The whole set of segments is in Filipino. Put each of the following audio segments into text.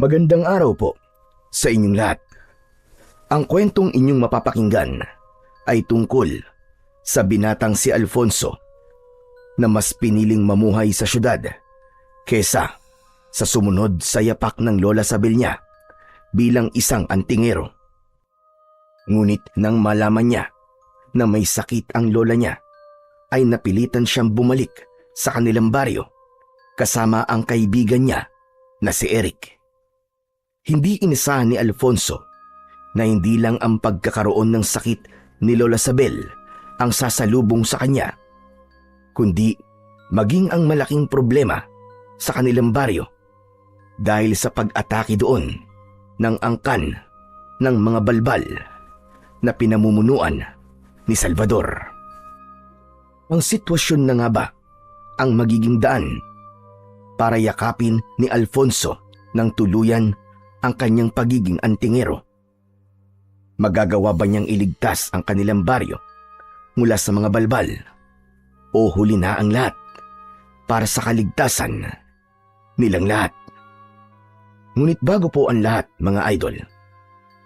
Magandang araw po sa inyong lahat. Ang kwentong inyong mapapakinggan ay tungkol sa binatang si Alfonso na mas piniling mamuhay sa syudad kesa sa sumunod sa yapak ng Lola Sabel niya bilang isang antingero. Ngunit nang malaman niya na may sakit ang lola niya, ay napilitan siyang bumalik sa kanilang baryo kasama ang kaibigan niya na si Eric. Hindi inasahan ni Alfonso na hindi lang ang pagkakaroon ng sakit ni Lola Sabel ang sasalubong sa kanya, kundi maging ang malaking problema sa kanilang baryo dahil sa pag-atake doon ng angkan ng mga balbal na pinamumunuan ni Salvador. Ang sitwasyon na nga ba ang magiging daan para yakapin ni Alfonso ng tuluyan ang kanyang pagiging antingero? Magagawa ba niyang iligtas ang kanilang baryo mula sa mga balbal o huli na ang lahat para sa kaligtasan nilang lahat? Ngunit bago po ang lahat, mga idol,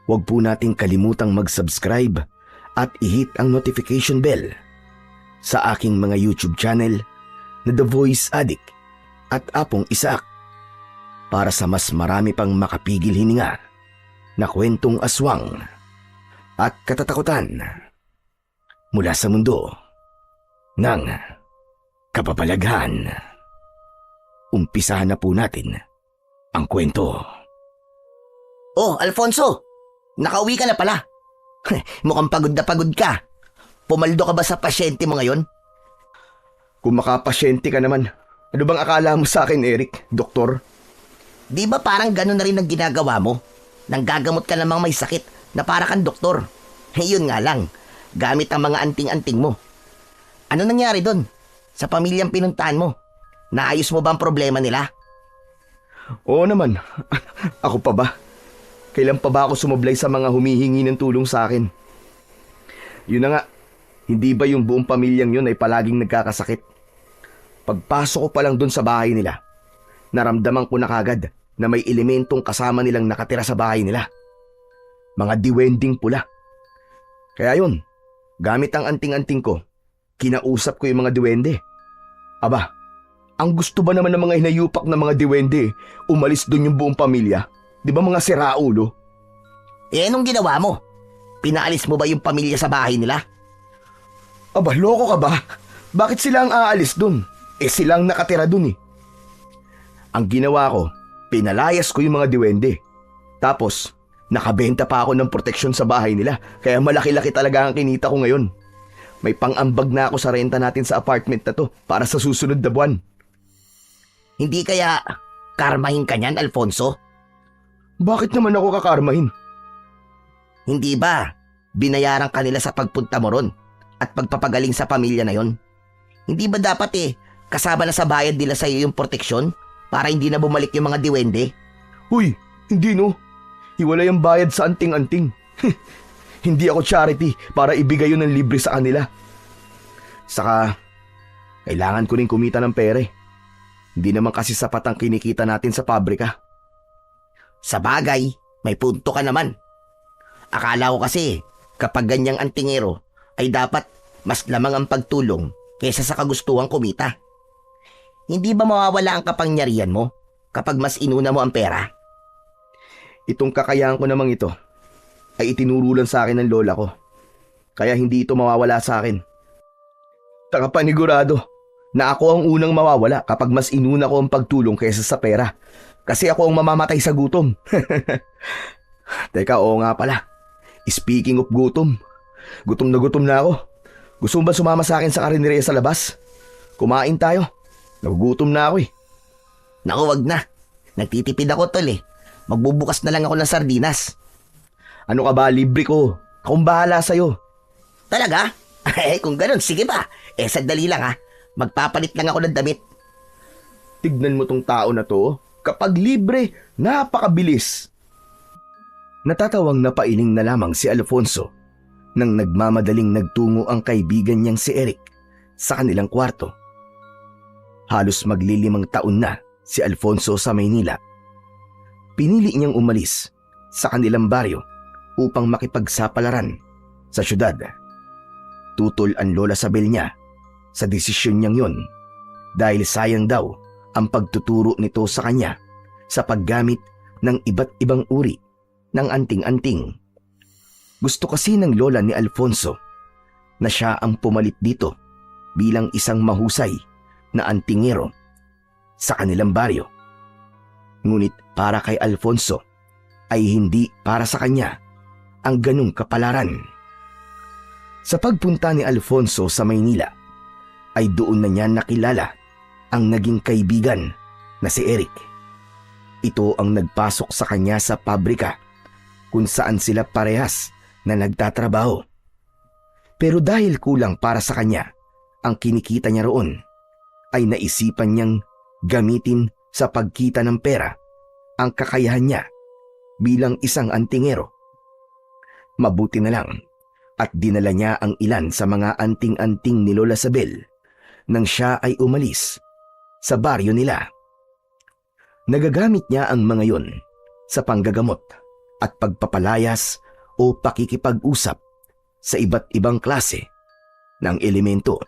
huwag po nating kalimutang mag-subscribe at i-hit ang notification bell sa aking mga YouTube channel na The Voice Addict at Apong Isaac para sa mas marami pang makapigil hininga na kwentong aswang at katatakutan mula sa mundo ng kababalaghan. Umpisahan na po natin ang kwento. Oh, Alfonso! Nakauwi ka na pala. Mukhang pagod na pagod ka. Pumaldo ka ba sa pasyente mo ngayon? Kung makapasyente ka naman, ano bang akala mo sa akin, Eric, doktor? Di ba parang gano'n na rin ang ginagawa mo? Nanggagamot ka namang may sakit na para kang doktor. Yun nga lang, gamit ang mga anting-anting mo. Ano nangyari doon? Sa pamilyang pinuntahan mo? Naayos mo ba ang problema nila? Oo naman. Ako pa ba? Kailan pa ba ako sumablay sa mga humihingi ng tulong sa akin? Yun na nga, hindi ba yung buong pamilyang yun ay palaging nagkakasakit? Pagpasok ko pa lang dun sa bahay nila, naramdaman ko na kagad na may elementong kasama nilang nakatira sa bahay nila. Mga diwending pula. Kaya yun, gamit ang anting-anting ko, kinausap ko yung mga diwende. Aba, ang gusto ba naman ng mga hinayupak na mga diwende, umalis dun yung buong pamilya? Di ba mga siraulo? Eh, anong ginawa mo? Pinaalis mo ba yung pamilya sa bahay nila? Aba, loko ka ba? Bakit sila ang aalis dun? Eh, silang nakatira dun eh. Ang ginawa ko, pinalayas ko yung mga diwende. Tapos, nakabenta pa ako ng proteksyon sa bahay nila, kaya malaki-laki talaga ang kinita ko ngayon. May pang-ambag na ako sa renta natin sa apartment na to para sa susunod na buwan. Hindi kaya karmahin ka niyan, Alfonso? Bakit naman ako kakarmahin? Hindi ba binayaran ka nila sa pagpunta mo ron at pagpapagaling sa pamilya na yon? Hindi ba dapat kasama na sa bayad nila sa iyo yung proteksyon para hindi na bumalik yung mga diwende? Huy, hindi no. Hiwalay ang bayad sa anting-anting. Hindi ako charity para ibigay yun ng libre sa kanila. Saka, kailangan ko rin kumita ng pere. Hindi naman kasi sapat ang kinikita natin sa pabrika. Sa bagay, may punto ka naman. Akala ko kasi kapag ganyang antingero ay dapat mas lamang ang pagtulong kaysa sa kagustuhang kumita. Hindi ba mawawala ang kapangyarihan mo kapag mas inuna mo ang pera? Itong kakayahan ko namang ito ay itinurulan sa akin ng lola ko. Kaya hindi ito mawawala sa akin. Panigurado na ako ang unang mawawala kapag mas inuna ko ang pagtulong kaysa sa pera. Kasi ako ang mamamatay sa gutom. Teka, oo nga pala. Speaking of gutom, gutom na ako. Gusto mo ba sumama sa akin sa karinderya sa labas? Kumain tayo. Nagugutom na ako eh. Naku, wag na. Nagtitipid ako, tol eh. Magbubukas na lang ako ng sardinas. Ano ka ba, libre ko. Akong bahala sa'yo. Talaga? Eh, kung ganun, sige ba? Eh, sandali lang ha. Magpapalit lang ako ng damit. Tignan mo tong tao na to. Kapag libre, napakabilis. Natatawang napailing na lamang si Alfonso nang nagmamadaling nagtungo ang kaibigan niyang si Eric sa kanilang kwarto. Halos maglilimang taon na si Alfonso sa Maynila. pinili niyang umalis sa kanilang baryo upang makipagsapalaran sa syudad. Tutol ang Lola Sabel niya sa desisyon niyang yun dahil sayang daw ang pagtuturo nito sa kanya sa paggamit ng iba't ibang uri ng anting-anting. Gusto kasi ng lola ni Alfonso na siya ang pumalit dito bilang isang mahusay na antingero sa kanilang baryo. Ngunit para kay Alfonso ay hindi para sa kanya ang ganung kapalaran. Sa pagpunta ni Alfonso sa Maynila ay doon na niya nakilala ang naging kaibigan na si Eric. Ito ang nagpasok sa kanya sa pabrika kung saan sila parehas na nagtatrabaho. Pero dahil kulang para sa kanya ang kinikita niya roon, ay naisipan niyang gamitin sa pagkita ng pera ang kakayahan niya bilang isang antingero. Mabuti na lang at dinala niya ang ilan sa mga anting-anting ni Lola Sabel nang siya ay umalis sa baryo nila. Nagagamit niya ang mga yon sa panggagamot at pagpapalayas o pakikipag-usap sa iba't ibang klase ng elemento.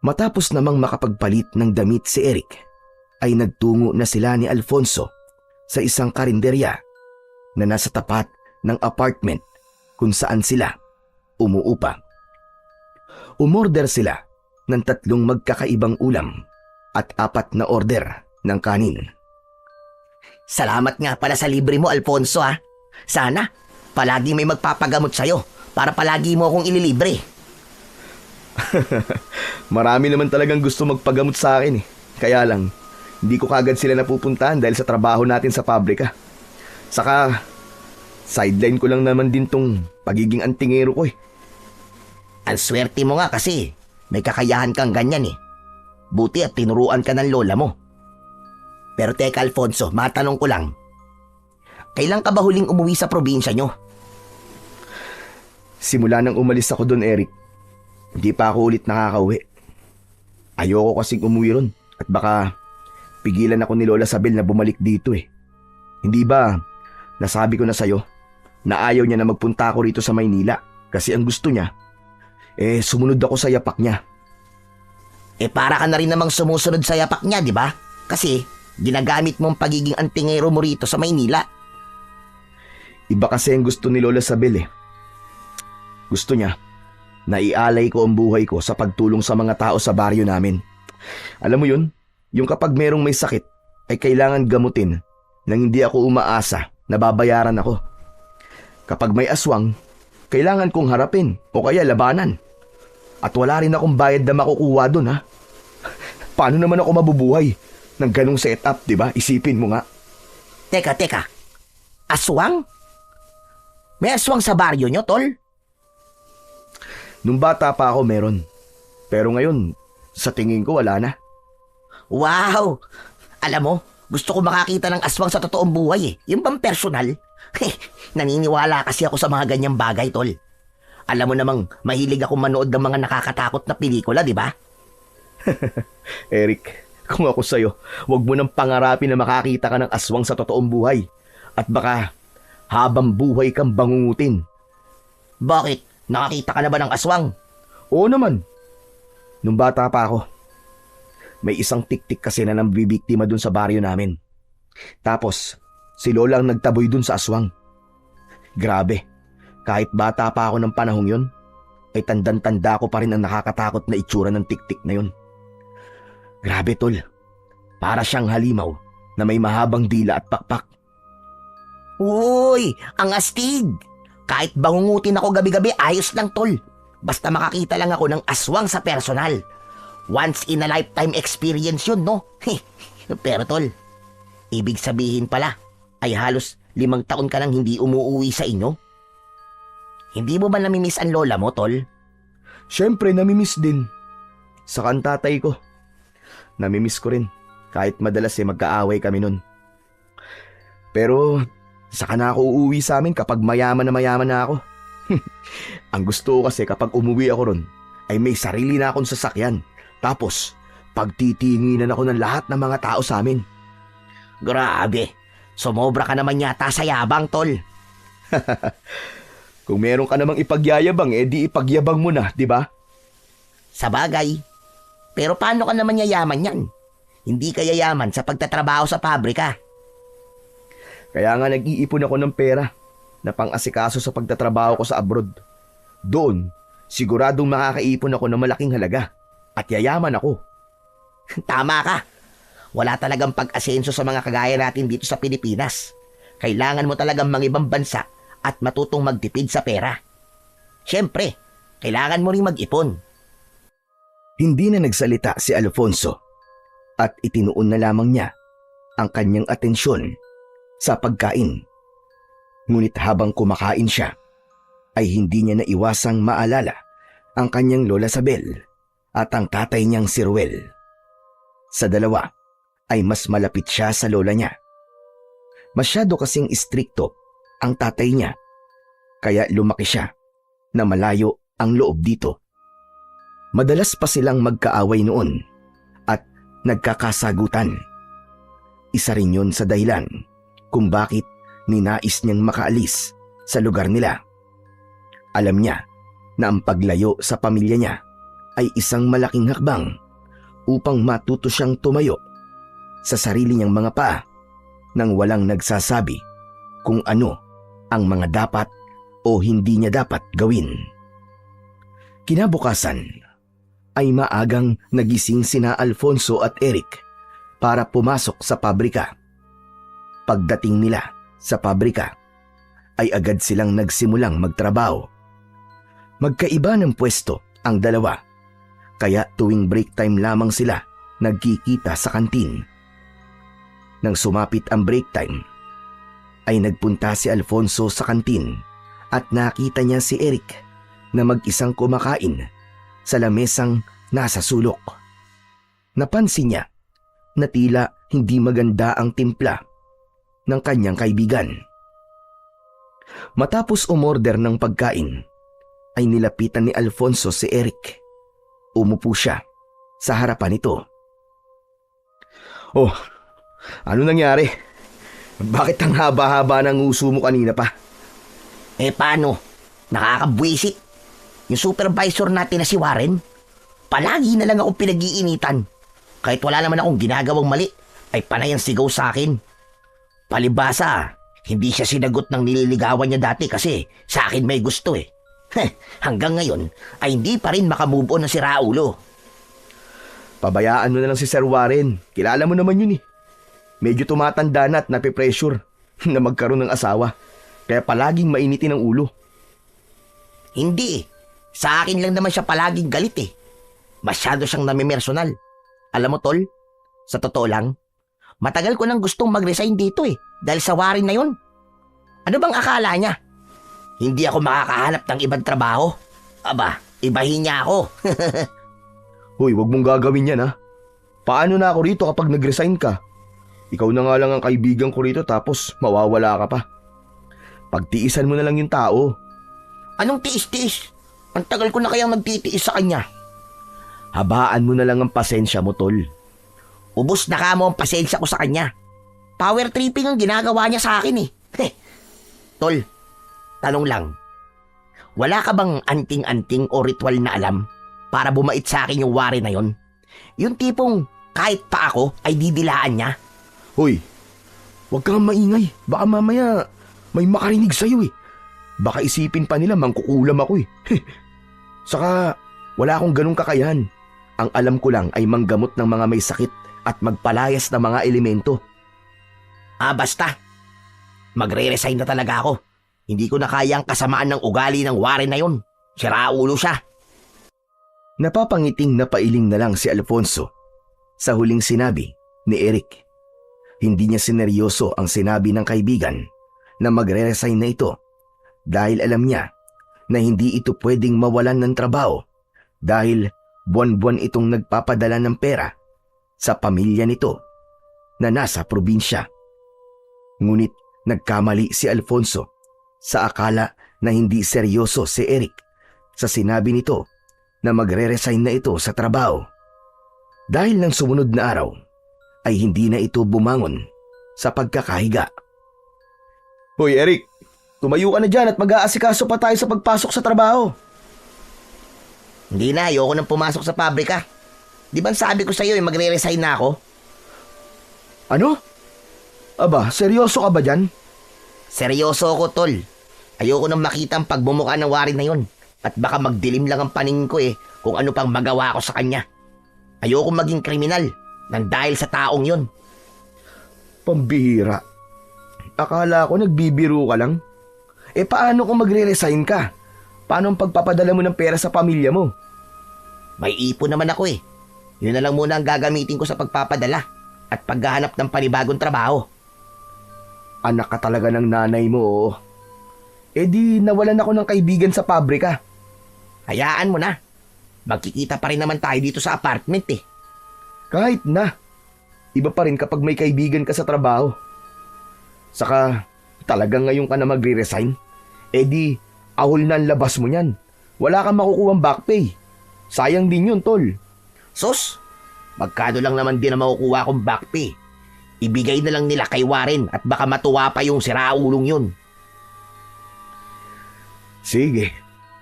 Matapos namang makapagpalit ng damit si Eric, ay nagtungo na sila ni Alfonso sa isang karinderya na nasa tapat ng apartment kung saan sila umuupa. Umorder sila ng 3 magkakaibang ulam at 4 na order ng kanin. Salamat nga pala sa libre mo, Alfonso ha. Sana palagi may magpapagamot sa'yo para palagi mo akong ililibre. Marami naman talagang gusto magpagamot sa akin eh. Kaya lang, hindi ko kagad sila napupuntahan dahil sa trabaho natin sa pabrika. Saka, sideline ko lang naman din tong pagiging antingero ko eh. Ang swerte mo nga kasi may kakayahan kang ganyan eh. Buti at tinuruan ka ng lola mo. Pero teka Alfonso, matanong ko lang. Kailan ka ba huling umuwi sa probinsya nyo? Simula nang umalis ako doon, Eric, hindi pa ako ulit nakakauwi. Ayoko kasing umuwi ron at baka pigilan ako ni Lola Sabel na bumalik dito eh. Hindi ba nasabi ko na sa'yo na ayaw niya na magpunta ako rito sa Maynila kasi ang gusto niya, sumunod ako sa yapak niya. Para ka na rin namang sumusunod sa yapak niya, di ba? Kasi ginagamit mo ang pagiging antingero mo rito sa Maynila. Iba kasi ang gusto ni Lola Sabel eh. Gusto niya na ialay ko ang buhay ko sa pagtulong sa mga tao sa baryo namin. Alam mo yun, yung kapag merong may sakit ay kailangan gamutin nang hindi ako umaasa na babayaran ako. Kapag may aswang, kailangan kong harapin o kaya labanan. At wala rin akong bayad na makukuha doon ha. Paano naman ako mabubuhay ng ganong setup, di ba? Isipin mo nga. Teka. Aswang? May aswang sa baryo nyo, tol? Nung bata pa ako meron. Pero ngayon, sa tingin ko wala na. Wow! Alam mo, gusto ko makakita ng aswang sa totoong buhay eh. Yung bang personal? Naniniwala kasi ako sa mga ganyang bagay, tol. Alam mo namang mahilig ako manood ng mga nakakatakot na pelikula, di ba? Eric, kung ako sa'yo, wag mo nang pangarapin na makakita ka ng aswang sa totoong buhay. At baka habang buhay kang bangungutin. Bakit? Nakakita ka na ba ng aswang? Oo naman. Nung bata pa ako, may isang tiktik kasi na nambibiktima dun sa baryo namin. Tapos, si Lola ang nagtaboy dun sa aswang. Grabe, kahit bata pa ako ng panahong yun, ay tandang-tanda ko pa rin ang nakakatakot na itsura ng tiktik na yun. Grabe tol, para siyang halimaw na may mahabang dila at pakpak. Uy, ang astig! Kahit bangungutin ako gabi-gabi, ayos lang tol. Basta makakita lang ako ng aswang sa personal. Once in a lifetime experience yun, no? Pero tol, ibig sabihin pala ay halos 5 taon ka nang hindi umuuwi sa inyo? Hindi mo ba namimiss ang lola mo, tol? Siyempre, namimiss din. Saka ang tatay ko. Namimiss ko rin. Kahit madalas magkaaway kami nun. Pero saka na ako uuwi sa amin kapag mayaman na ako. Ang gusto ko kasi kapag umuwi ako ron, ay may sarili na akong sasakyan. Tapos, pagtitinginan ako ng lahat ng mga tao sa amin. Grabe, Sumobra ka naman yata sa yabang, tol. Kung meron ka namang ipagyayabang, di ipagyabang mo na, di ba? Sa bagay. Pero paano ka naman yayaman yan? Hindi ka yayaman sa pagtatrabaho sa pabrika. Kaya nga nag-iipon ako ng pera na pang-asikaso sa pagtatrabaho ko sa abroad. Doon, siguradong makakaipon ako ng malaking halaga at yayaman ako. Tama ka. Wala talagang pag-asenso sa mga kagaya natin dito sa Pilipinas. Kailangan mo talagang mangibang bansa at matutong magtipid sa pera. Siyempre, kailangan mo ring mag-ipon. Hindi na nagsalita si Alfonso at itinuon na lamang niya ang kanyang atensyon sa pagkain. Ngunit habang kumakain siya, ay hindi niya naiwasang maalala ang kanyang Lola Sabel at ang tatay niyang si Ruel. Sa dalawa ay mas malapit siya sa lola niya. Masyado kasing istrikto ang tatay niya, kaya lumaki siya na malayo ang loob dito. Madalas pa silang magkaaway noon at nagkakasagutan. Isa rin yun sa dahilan kung bakit ninais niyang makaalis sa lugar nila. Alam niya na ang paglayo sa pamilya niya ay isang malaking hakbang upang matuto siyang tumayo sa sarili niyang mga paa nang walang nagsasabi kung ano ang mga dapat o hindi niya dapat gawin. Kinabukasan ay maagang nagising sina Alfonso at Eric para pumasok sa pabrika. Pagdating nila sa pabrika ay agad silang nagsimulang magtrabaho. Magkaiba ng pwesto ang dalawa, kaya tuwing break time lamang sila nagkikita sa kantin. Nang sumapit ang break time, ay nagpunta si Alfonso sa kantin at nakita niya si Eric na mag-isang kumakain sa lamesang nasa sulok. Napansin niya na tila hindi maganda ang timpla ng kanyang kaibigan. Matapos umorder ng pagkain, ay nilapitan ni Alfonso si Eric. Umupo siya sa harapan nito. Oh, ano nangyari? Bakit ang haba-haba ng uso mo kanina pa? Paano? Nakakabwisit. Yung supervisor natin na si Warren, palagi na lang akong pinag-iinitan. Kahit wala naman akong ginagawang mali, ay panay ang sigaw sa akin. Palibasa, hindi siya sinagot ng nililigawan niya dati kasi sa akin may gusto eh. Hanggang ngayon ay hindi pa rin makamove on na si Raulo. Pabayaan mo na lang si Sir Warren. Kilala mo naman yun eh. Medyo tumatanda na at napipressure na magkaroon ng asawa. Kaya palaging mainitin ang ulo. Hindi eh. Sa akin lang naman siya palaging galit eh. Masyado siyang namimersonal. Alam mo tol, sa totoo lang, matagal ko nang gustong mag-resign dito eh. Dahil sa Warren na yun. Ano bang akala niya? Hindi ako makakahanap ng ibang trabaho. Aba, ibahin niya ako. Hoy, wag mong gagawin yan ha. Paano na ako rito kapag nag-resign ka? Ikaw na nga lang ang kaibigan ko rito tapos mawawala ka pa. Pagtiisan mo na lang yung tao. Anong tiis-tiis? Ang tagal ko na kayang nagtitiis sa kanya. Habaan mo na lang ang pasensya mo, tol. Ubus na ka mo ang pasensya ko sa kanya. Power tripping ang ginagawa niya sa akin eh. Tol, tanong lang. Wala ka bang anting-anting o ritual na alam para bumait sa akin yung Warren na yon? Yung tipong kahit pa ako ay didilaan niya. Hoy, wag kang maingay. Baka mamaya may makarinig sa'yo eh. Baka isipin pa nila mangkukulam ako eh. Saka wala akong ganung kakayahan. Ang alam ko lang ay manggamot ng mga may sakit at magpalayas ng mga elemento. Basta. Magre-resign na talaga ako. Hindi ko na kaya ang kasamaan ng ugali ng Warren na yon. Siraulo siya. Napapangiting na pailing na lang si Alfonso sa huling sinabi ni Eric. Hindi niya sineryoso ang sinabi ng kaibigan na magre-resign na ito dahil alam niya na hindi ito pwedeng mawalan ng trabaho dahil buwan-buwan itong nagpapadala ng pera sa pamilya nito na nasa probinsya. Ngunit nagkamali si Alfonso sa akala na hindi seryoso si Eric sa sinabi nito na magre-resign na ito sa trabaho. Dahil ng sumunod na araw ay hindi na ito bumangon sa pagkakahiga. Hoy Eric, tumayo ka na dyan at mag-aasikaso pa tayo sa pagpasok sa trabaho. Hindi na, ayoko nang pumasok sa pabrika. Di ba sabi ko sa'yo magre-resign na ako? Ano? Aba, seryoso ka ba dyan? Seryoso ako, tol. Ayoko nang makita ang pagmumukha ng Warren na yun. At baka magdilim lang ang paningin ko kung ano pang magawa ko sa kanya. Ayoko maging kriminal nang dahil sa taong yun. Pambihira. Akala ko nagbibiro ka lang. Paano kung magre-resign ka? Paano ang pagpapadala mo ng pera sa pamilya mo? May ipon naman ako Yun na lang muna ang gagamitin ko sa pagpapadala at paghahanap ng panibagong trabaho. Anak ka talaga ng nanay mo. Di nawalan ako ng kaibigan sa pabrika. Hayaan mo na. Magkikita pa rin naman tayo dito sa apartment Kahit na. Iba pa rin kapag may kaibigan ka sa trabaho. Saka talagang ngayon ka na magre-resign? Di ahol na ang labas mo niyan. Wala kang makukuhang back pay. Sayang din yun, tol. Sus, magkano lang naman din ang makukuha kong back pay. Ibigay na lang nila kay Warren at baka matuwa pa yung siraulong yun. Sige,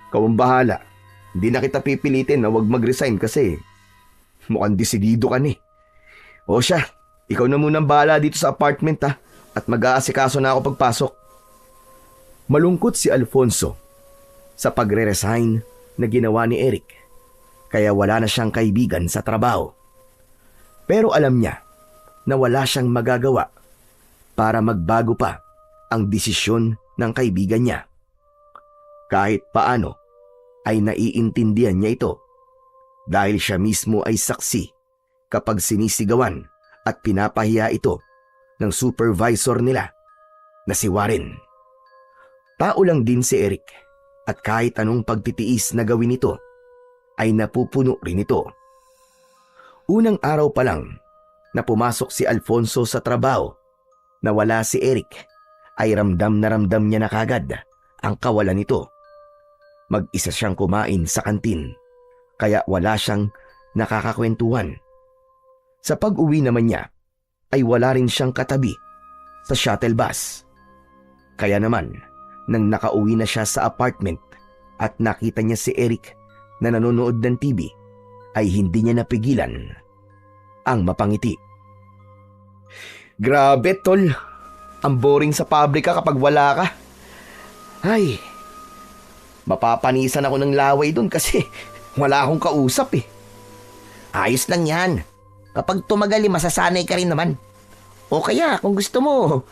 ikaw ang bahala. Hindi na kita pipilitin na wag mag-resign kasi mukhang desidido ka ni. O siya, ikaw na munang bahala dito sa apartment at mag-aasikaso na ako pagpasok. Malungkot si Alfonso sa pagre-resign na ginawa ni Eric, kaya wala na siyang kaibigan sa trabaho. Pero alam niya na wala siyang magagawa para magbago pa ang desisyon ng kaibigan niya. Kahit paano ay naiintindihan niya ito dahil siya mismo ay saksi kapag sinisigawan at pinapahiya ito ng supervisor nila na si Warren. Tao lang din si Eric at kahit anong pagtitiis na gawin ito ay napupuno rin ito. Unang araw pa lang na pumasok si Alfonso sa trabaho na wala si Eric ay ramdam niya na kagad ang kawalan nito. Mag-isa siyang kumain sa kantin kaya wala siyang nakakakwentuhan. Sa pag-uwi naman niya ay wala rin siyang katabi sa shuttle bus. Kaya naman nang nakauwi na siya sa apartment at nakita niya si Eric na nanonood ng TV ay hindi niya napigilan ang mapangiti. Grabe tol, ang boring sa pabrika kapag wala ka. Ay, mapapanisan ako ng laway dun kasi wala akong kausap Ayos lang yan. Kapag tumagal masasanay ka rin naman. O kaya kung gusto mo,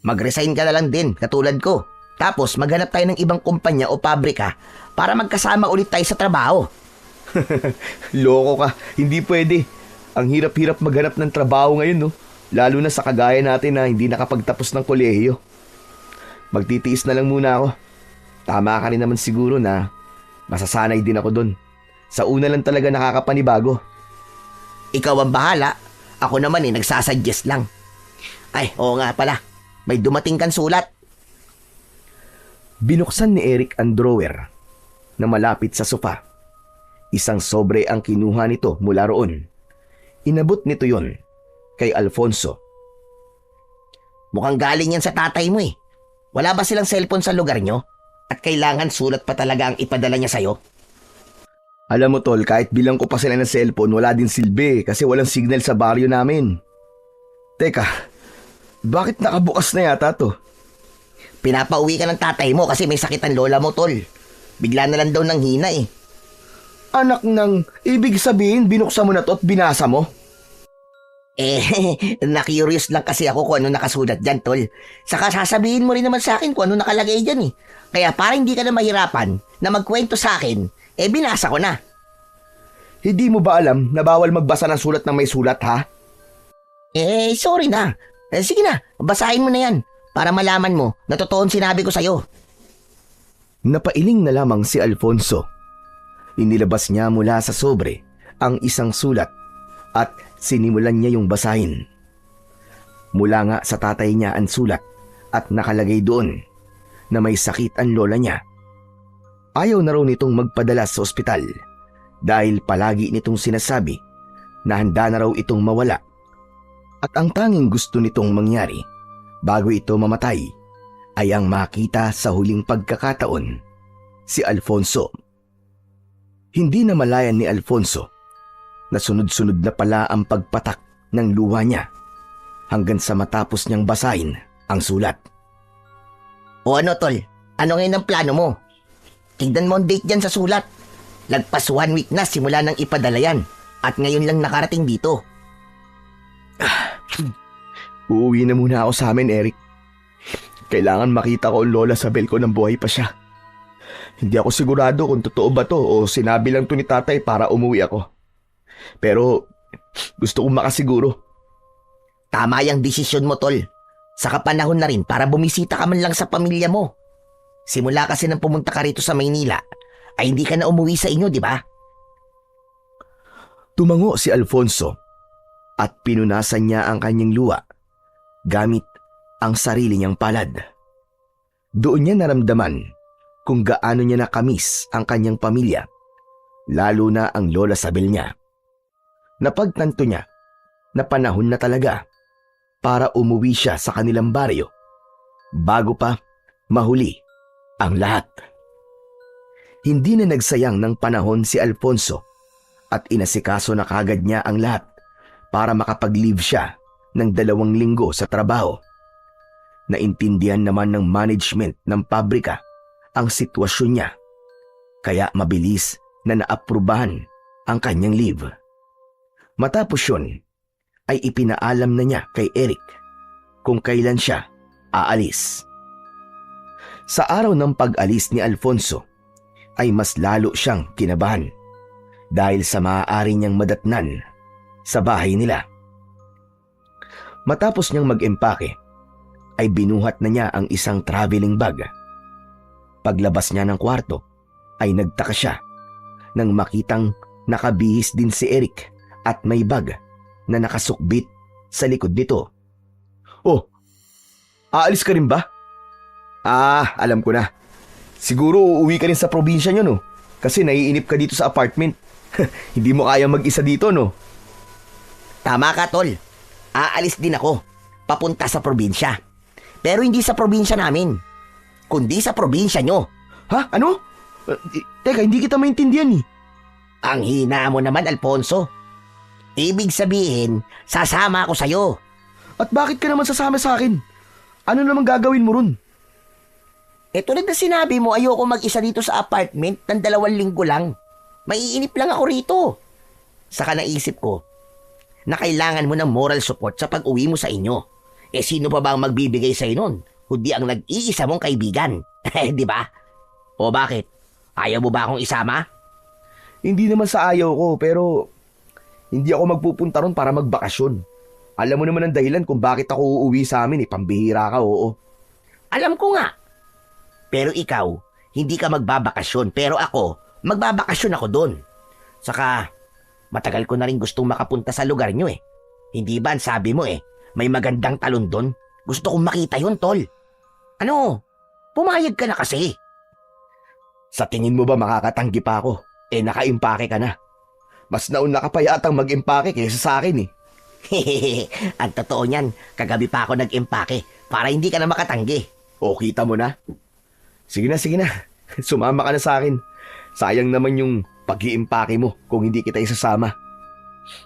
mag-resign ka na lang din katulad ko. Tapos maghanap tayo ng ibang kumpanya o pabrika para magkasama ulit tayo sa trabaho. Loko ka, hindi pwede. Ang hirap-hirap maghanap ng trabaho ngayon, no? Lalo na sa kagaya natin na hindi nakapagtapos ng kolehiyo. Magtitiis na lang muna ako. Tama ka rin naman siguro na masasanay din ako doon. Sa una lang talaga nakakapanibago. Ikaw ang bahala. Ako naman nagsasuggest lang. Ay, oo nga pala. May dumating kang sulat. Binuksan ni Eric ang drawer na malapit sa sofa. Isang sobre ang kinuha nito mula roon. Inabot nito yon kay Alfonso. Mukhang galing yan sa tatay mo Wala ba silang cellphone sa lugar nyo? At kailangan sulat pa talaga ang ipadala niya sa'yo? Alam mo tol, kahit bilang ko pa sila ng cellphone, wala din silbi kasi walang signal sa baryo namin. Teka, bakit nakabukas na yata to? Pinapauwi ka ng tatay mo kasi may sakit ang lola mo, tol. Bigla na lang daw nang hina Anak ng, ibig sabihin binuksan mo na to at binasa mo? Na-curious lang kasi ako kung ano nakasulat dyan, tol. Saka sasabihin mo rin naman sa akin kung ano nakalagay dyan Kaya para hindi ka na mahirapan na magkwento sa akin, binasa ko na. Hindi mo ba alam na bawal magbasa ng sulat ng may sulat, ha? Sorry na. Sige na, basahin mo na yan para malaman mo na totoong sinabi ko sa'yo. Napailing na lamang si Alfonso. Inilabas niya mula sa sobre ang isang sulat at sinimulan niya yung basahin. Mula nga sa tatay niya ang sulat at nakalagay doon na may sakit ang lola niya. Ayaw na raw nitong magpadala sa ospital dahil palagi nitong sinasabi na handa na raw itong mawala. At ang tanging gusto nitong mangyari bago ito mamatay ay ang makita sa huling pagkakataon si Alfonso. Hindi na malayan ni Alfonso na sunod-sunod na pala ang pagpatak ng luha niya hanggang sa matapos niyang basahin ang sulat. O ano tol, ano ngayon ang plano mo? Tignan mo ang date dyan sa sulat. Lagpas 1 week na simula nang ipadala yan at ngayon lang nakarating dito. Uuwi na muna ako sa amin, Eric. Kailangan makita ko ang lola Sabel ko nang buhay pa siya. Hindi ako sigurado kung totoo ba to o sinabi lang to ni tatay para umuwi ako. Pero gusto kong makasiguro. Tama yung desisyon mo tol. Saka panahon na rin para bumisita ka man lang sa pamilya mo. Simula kasi nang pumunta ka rito sa Maynila ay hindi ka na umuwi sa inyo, di ba? Tumango si Alfonso at pinunasan niya ang kanyang luha gamit ang sarili niyang palad. Doon niya naramdaman kung gaano niya nakamiss ang kanyang pamilya, lalo na ang lola Sabel niya. Napagtanto niya na panahon na talaga para umuwi siya sa kanilang baryo bago pa mahuli ang lahat. Hindi na nagsayang ng panahon si Alfonso at inasikaso na kagad niya ang lahat para makapag-leave siya ng 2 linggo sa trabaho. Naintindihan naman ng management ng pabrika ang sitwasyon niya, kaya mabilis na naaprubahan ang kanyang leave. Matapos yun, ay ipinaalam na niya kay Eric kung kailan siya aalis. Sa araw ng pag-alis ni Alfonso, ay mas lalo siyang kinabahan dahil sa maaari niyang madatnan sa bahay nila. Matapos niyang mag-empake, ay binuhat na niya ang isang traveling bag. Paglabas niya ng kwarto, ay nagtaka siya nang makitang nakabihis din si Eric at may bag na nakasukbit sa likod nito. Oh, aalis ka rin ba? Alam ko na. Siguro uuwi ka rin sa probinsya niyo, no? Kasi naiinip ka dito sa apartment. Hindi mo kaya mag-isa dito, no? Tama ka tol. Aalis din ako, papunta sa probinsya. Pero hindi sa probinsya namin, kundi sa probinsya nyo. Ha? Ano? Teka, hindi kita maintindihan eh. Ang hina mo naman, Alfonso. Ibig sabihin, sasama ako sa'yo. At bakit ka naman sasama sa akin? Ano naman gagawin mo ron? Tulad na sinabi mo, ayoko mag-isa dito sa apartment ng 2 linggo lang. Maiinip lang ako rito. Saka naisip ko na kailangan mo ng moral support sa pag-uwi mo sa inyo. Sino pa ba ang magbibigay sa'yo nun? Kundi ang nag-iisa mong kaibigan. Di ba? O bakit? Ayaw mo ba akong isama? Hindi naman sa ayaw ko, pero hindi ako magpupunta ron para magbakasyon. Alam mo naman ang dahilan kung bakit ako uuwi sa amin, pambihira ka, oo. Alam ko nga. Pero ikaw, hindi ka magbabakasyon, pero ako, magbabakasyon ako doon. Saka, matagal ko na rin gustong makapunta sa lugar nyo eh. Hindi ba ang sabi mo may magandang talon doon? Gusto kong makita yun, tol. Ano? Pumayag ka na kasi. Sa tingin mo ba makakatanggi pa ako? Nakaimpake ka na. Mas nauna ka pa yatang mag-impake kaysa sa akin eh. Ang totoo niyan, kagabi pa ako nag-impake para hindi ka na makatanggi. O, kita mo na? Sige na. Sumama ka na sa akin. Sayang naman yung pag-iimpake mo kung hindi kita isasama.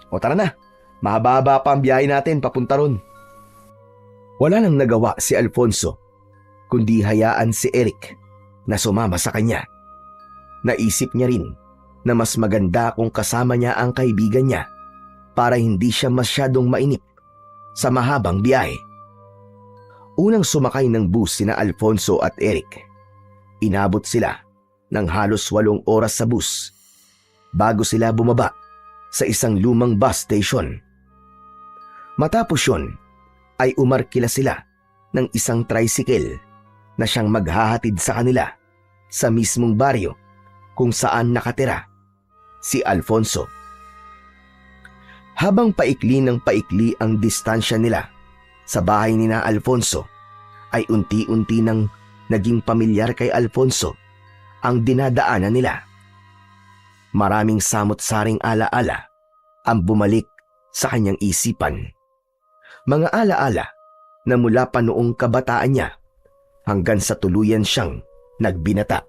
O tara na. Mahaba pa ang biyahe natin papunta ron. Wala nang nagawa si Alfonso, kundi hayaan si Eric na sumama sa kanya. Naisip niya rin na mas maganda kung kasama niya ang kaibigan niya para hindi siya masyadong mainip sa mahabang biyahe. Unang sumakay ng bus sina Alfonso at Eric. Inabot sila ng halos 8 oras sa bus bago sila bumaba sa isang lumang bus station. Matapos yun, ay umarkila sila ng isang tricycle na siyang maghahatid sa kanila sa mismong baryo kung saan nakatira si Alfonso. Habang paikli ng paikli ang distansya nila sa bahay ni na Alfonso, ay unti-unti nang naging pamilyar kay Alfonso ang dinadaanan nila. Maraming samot-saring alaala ang bumalik sa kanyang isipan. Mga alaala na mula pa noong kabataan niya hanggang sa tuluyan siyang nagbinata.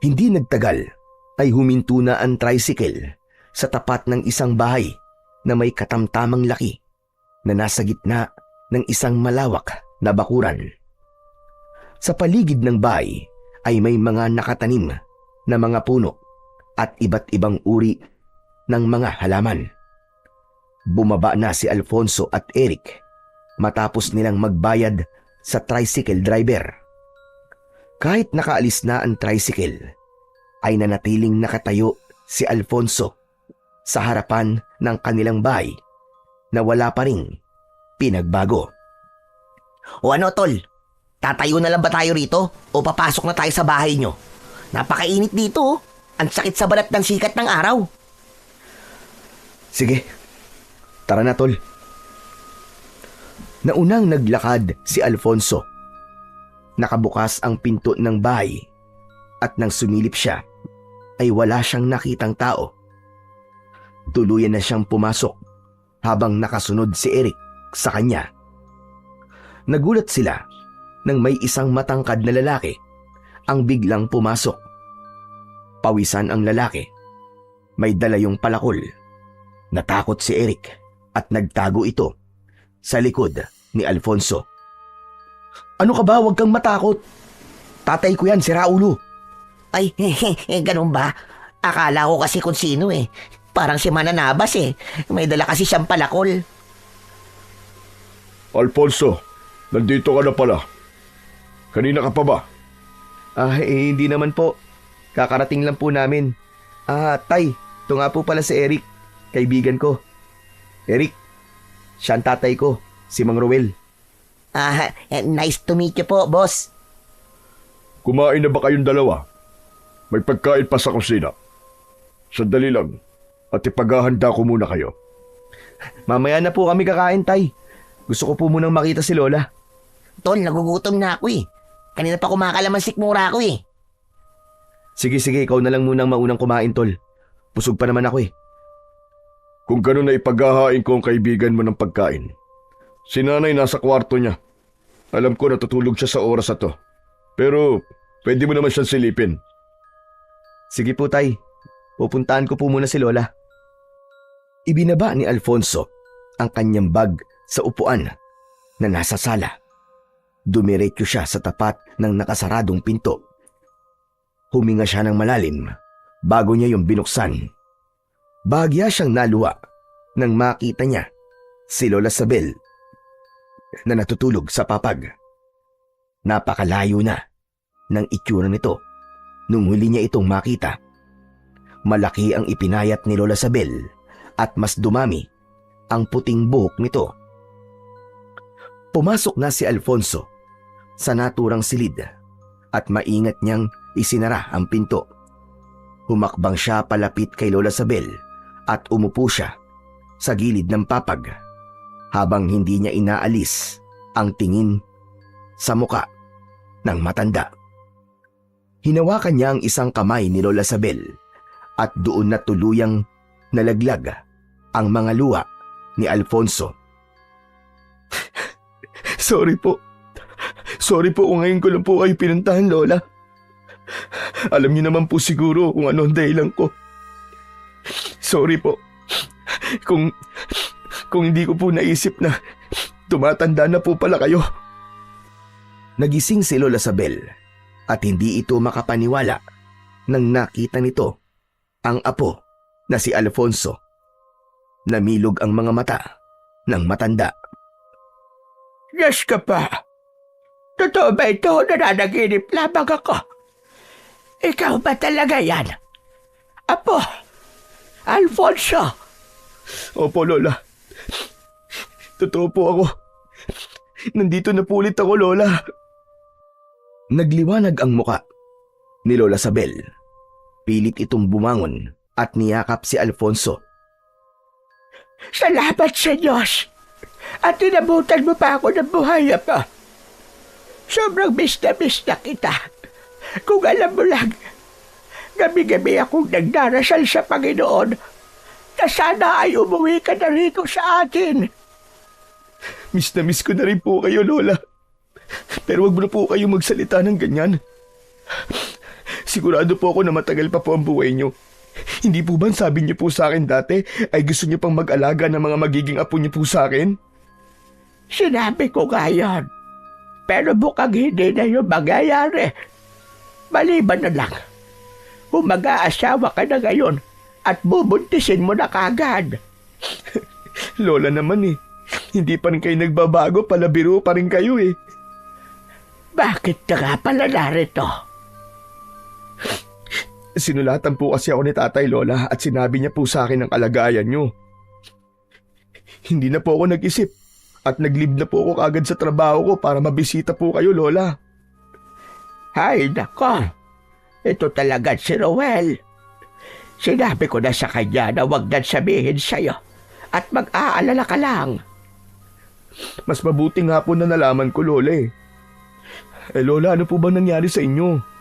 Hindi nagtagal ay huminto na ang tricycle sa tapat ng isang bahay na may katamtamang laki na nasa gitna ng isang malawak na bakuran. Sa paligid ng bahay ay may mga nakatanim na mga puno at iba't ibang uri ng mga halaman. Bumaba na si Alfonso at Eric matapos nilang magbayad sa tricycle driver. Kahit nakaalis na ang tricycle, ay nanatiling nakatayo si Alfonso sa harapan ng kanilang bahay na wala pa ring pinagbago. O ano, tol? Tatayo na lang ba tayo rito o papasok na tayo sa bahay nyo? Napakainit dito, oh. Ang sakit sa balat ng sikat ng araw. Sige, tara na tol. Naunang naglakad si Alfonso. Nakabukas ang pinto ng bahay at nang sumilip siya ay wala siyang nakitang tao. Tuluyan na siyang pumasok habang nakasunod si Eric sa kanya. Nagulat sila nang may isang matangkad na lalaki ang biglang pumasok. Pawisan ang lalaki. May dala yung palakol. Natakot si Eric at nagtago ito sa likod ni Alfonso. Ano ka ba? Huwag kang matakot. Tatay ko yan, si Raulo. Ay, ganun ba? Akala ko kasi kung sino eh. Parang si Mananabas eh. May dala kasi siyang palakol. Alfonso, nandito ka na pala. Kanina ka pa ba? Hindi naman po. Kakarating lang po namin. Tay, ito nga po pala si Eric, kaibigan ko. Eric, siya ang tatay ko, si Mang Roel. Nice to meet you po, boss. Kumain na ba kayong dalawa? May pagkain pa sa kusina. Sandali lang at ipaghahanda ko muna kayo. Mamaya na po kami kakain, Tay. Gusto ko po munang makita si Lola. Tol, nagugutom na ako eh. Kanina pa kumakalaman mura ako eh. Sige, ikaw na lang munang maunang kumain, Tol. Busog pa naman ako eh. Kung gano'n na ipaghahain ko ang kaibigan mo ng pagkain. Si nanay nasa kwarto niya. Alam ko natutulog siya sa oras na to. Pero pwede mo naman siyang silipin. Sige po, Tay. Pupuntahan ko po muna si Lola. Ibinaba ni Alfonso ang kanyang bag sa upuan na nasa sala. Dumiretso siya sa tapat ng nakasaradong pinto. Huminga siya ng malalim bago niya yung binuksan. Bahagya siyang naluwa nang makita niya si Lola Sabel na natutulog sa papag. Napakalayo na ng itsura nito nung huli niya itong makita. Malaki ang ipinayat ni Lola Sabel at mas dumami ang puting buhok nito. Pumasok na si Alfonso sa naturang silid at maingat niyang isinara ang pinto. Humakbang siya palapit kay Lola Sabel at umupo siya sa gilid ng papag habang hindi niya inaalis ang tingin sa muka ng matanda. Hinawakan niya ang isang kamay ni Lola Sabel at doon na tuluyang nalaglag ang mga luha ni Alfonso. Sorry po kung ngayon ko lang po kayo pinuntahan, Lola. Alam niyo naman po siguro kung ano ang dahilan ko. Sorry po kung hindi ko po naisip na tumatanda na po pala kayo. Nagising si Lola Sabel at hindi ito makapaniwala nang nakita nito ang apo na si Alfonso. Namilog ang mga mata ng matanda. Diyos ka pa! Totoo ba ito? Nananaginip lamang ako. Ikaw ba talaga yan? Apo! Alfonso! Opo, Lola. Totoo po ako. Nandito na po ulit ako, Lola. Nagliwanag ang muka ni Lola Sabel. Pilit itong bumangon at niyakap si Alfonso. Salamat sa Diyos! At inabutan mo pa ako ng buhay pa. Sobrang miss na kita. Kung alam mo lang, gabi-gabi akong nagdarasal sa Panginoon na sana ay umuwi ka na rito sa atin. Miss na miss ko na rin po kayo, Lola. Pero wag mo na po kayo magsalita ng ganyan. Sigurado po ako na matagal pa po ang buhay niyo. Hindi po ba sabi niyo po sa akin dati ay gusto niyo pang mag-alaga ng mga magiging apo niyo po sa akin? Sinabi ko nga yun. Pero mukhang hindi na yung mangyayari. Maliban na lang. Kung mag-aasawa ka na ngayon at bubuntisin mo na kagad. Lola naman eh. Hindi pa rin kayo nagbabago, palabiro pa rin kayo eh. Bakit na nga pala narito? Sinulatan po kasi ako ni Tatay Lola at sinabi niya po sa akin ang kalagayan niyo. Hindi na po ako nag-isip at nag-leave na po ako kagad sa trabaho ko para mabisita po kayo, Lola. Ay, nako. Ito talaga si Roel. Sinabi ko na sa kanya na huwag na sabihin sa'yo at mag-aalala ka lang. Mas mabuti nga po na nalaman ko, Lola eh. Eh Lola, ano po ba nangyari sa inyo?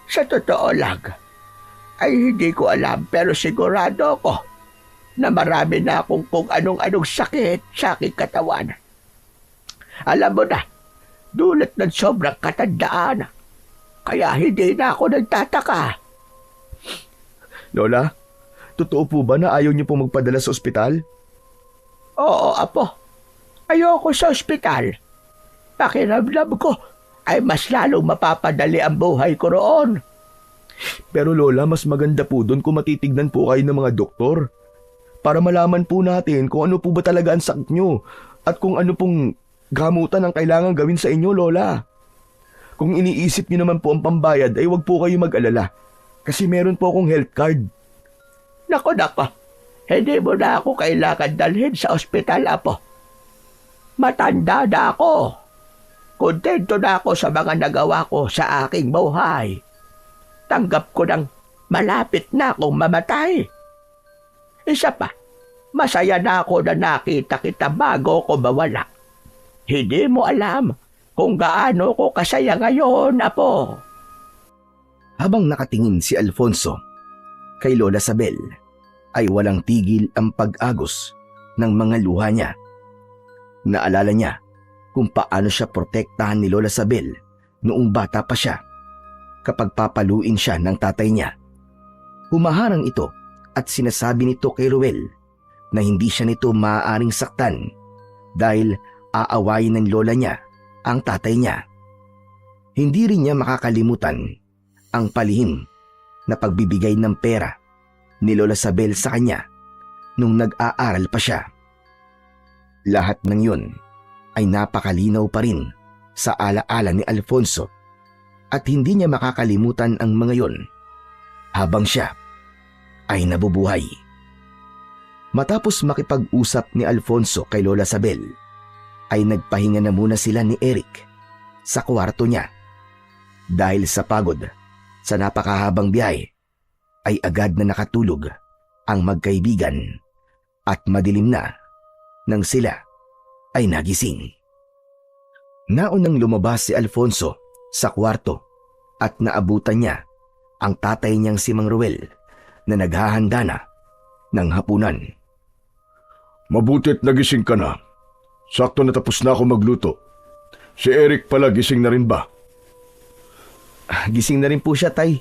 Sa totoo lang, ay hindi ko alam pero sigurado ako na marami na akong kung anong sakit sa aking katawan. Alam mo na, dulot ng sobrang katandaan. Kaya hindi na ako nagtataka. Lola, totoo po ba na ayaw niyo po magpadala sa ospital? Oo, apo. Ayoko sa ospital. Pakiramdam ko ay mas lalong mapapadali ang buhay ko roon. Pero Lola, mas maganda po doon kung matitignan po kayo ng mga doktor. Para malaman po natin kung ano po ba talaga ang sakit nyo at kung ano pong gamutan ang kailangan gawin sa inyo, Lola. Kung iniisip nyo naman po ang pambayad ay wag po kayo mag-alala. Kasi meron po akong health card. Nako, hindi mo na ako kailangan dalhin sa ospital, apo. Matanda na ako. Kontento na ako sa mga nagawa ko sa aking buhay. Tanggap ko ng malapit na akong mamatay. Isa pa, masaya na ako na nakita kita bago ko mawala. Hindi mo alam kung gaano ko kasaya ngayon, apo. Habang nakatingin si Alfonso kay Lola Sabel, ay walang tigil ang pag-agos ng mga luha niya. Naalala niya kung paano siya protektahan ni Lola Sabel noong bata pa siya kapag papaluin siya ng tatay niya. Humaharang ito at sinasabi nito kay Ruel na hindi siya nito maaaring saktan dahil aawayin ng lola niya ang tatay niya. Hindi rin niya makakalimutan ang palihim na pagbibigay ng pera ni Lola Sabel sa kanya nung nag-aaral pa siya. Lahat ng yun ay napakalinaw pa rin sa alaala ni Alfonso at hindi niya makakalimutan ang mga yon habang siya ay nabubuhay. Matapos makipag-usap ni Alfonso kay Lola Sabel, ay nagpahinga na muna sila ni Eric sa kwarto niya. Dahil sa pagod sa napakahabang biyahe, ay agad na nakatulog ang magkaibigan at madilim na nang sila ay nagising. Naunang lumabas si Alfonso sa kwarto at naabutan niya ang tatay niyang si Mang Ruel na naghahanda na ng hapunan. Mabuti at nagising ka na. Sakto natapos na ako magluto. Si Eric pala gising na rin ba? Gising na rin po siya, Tay.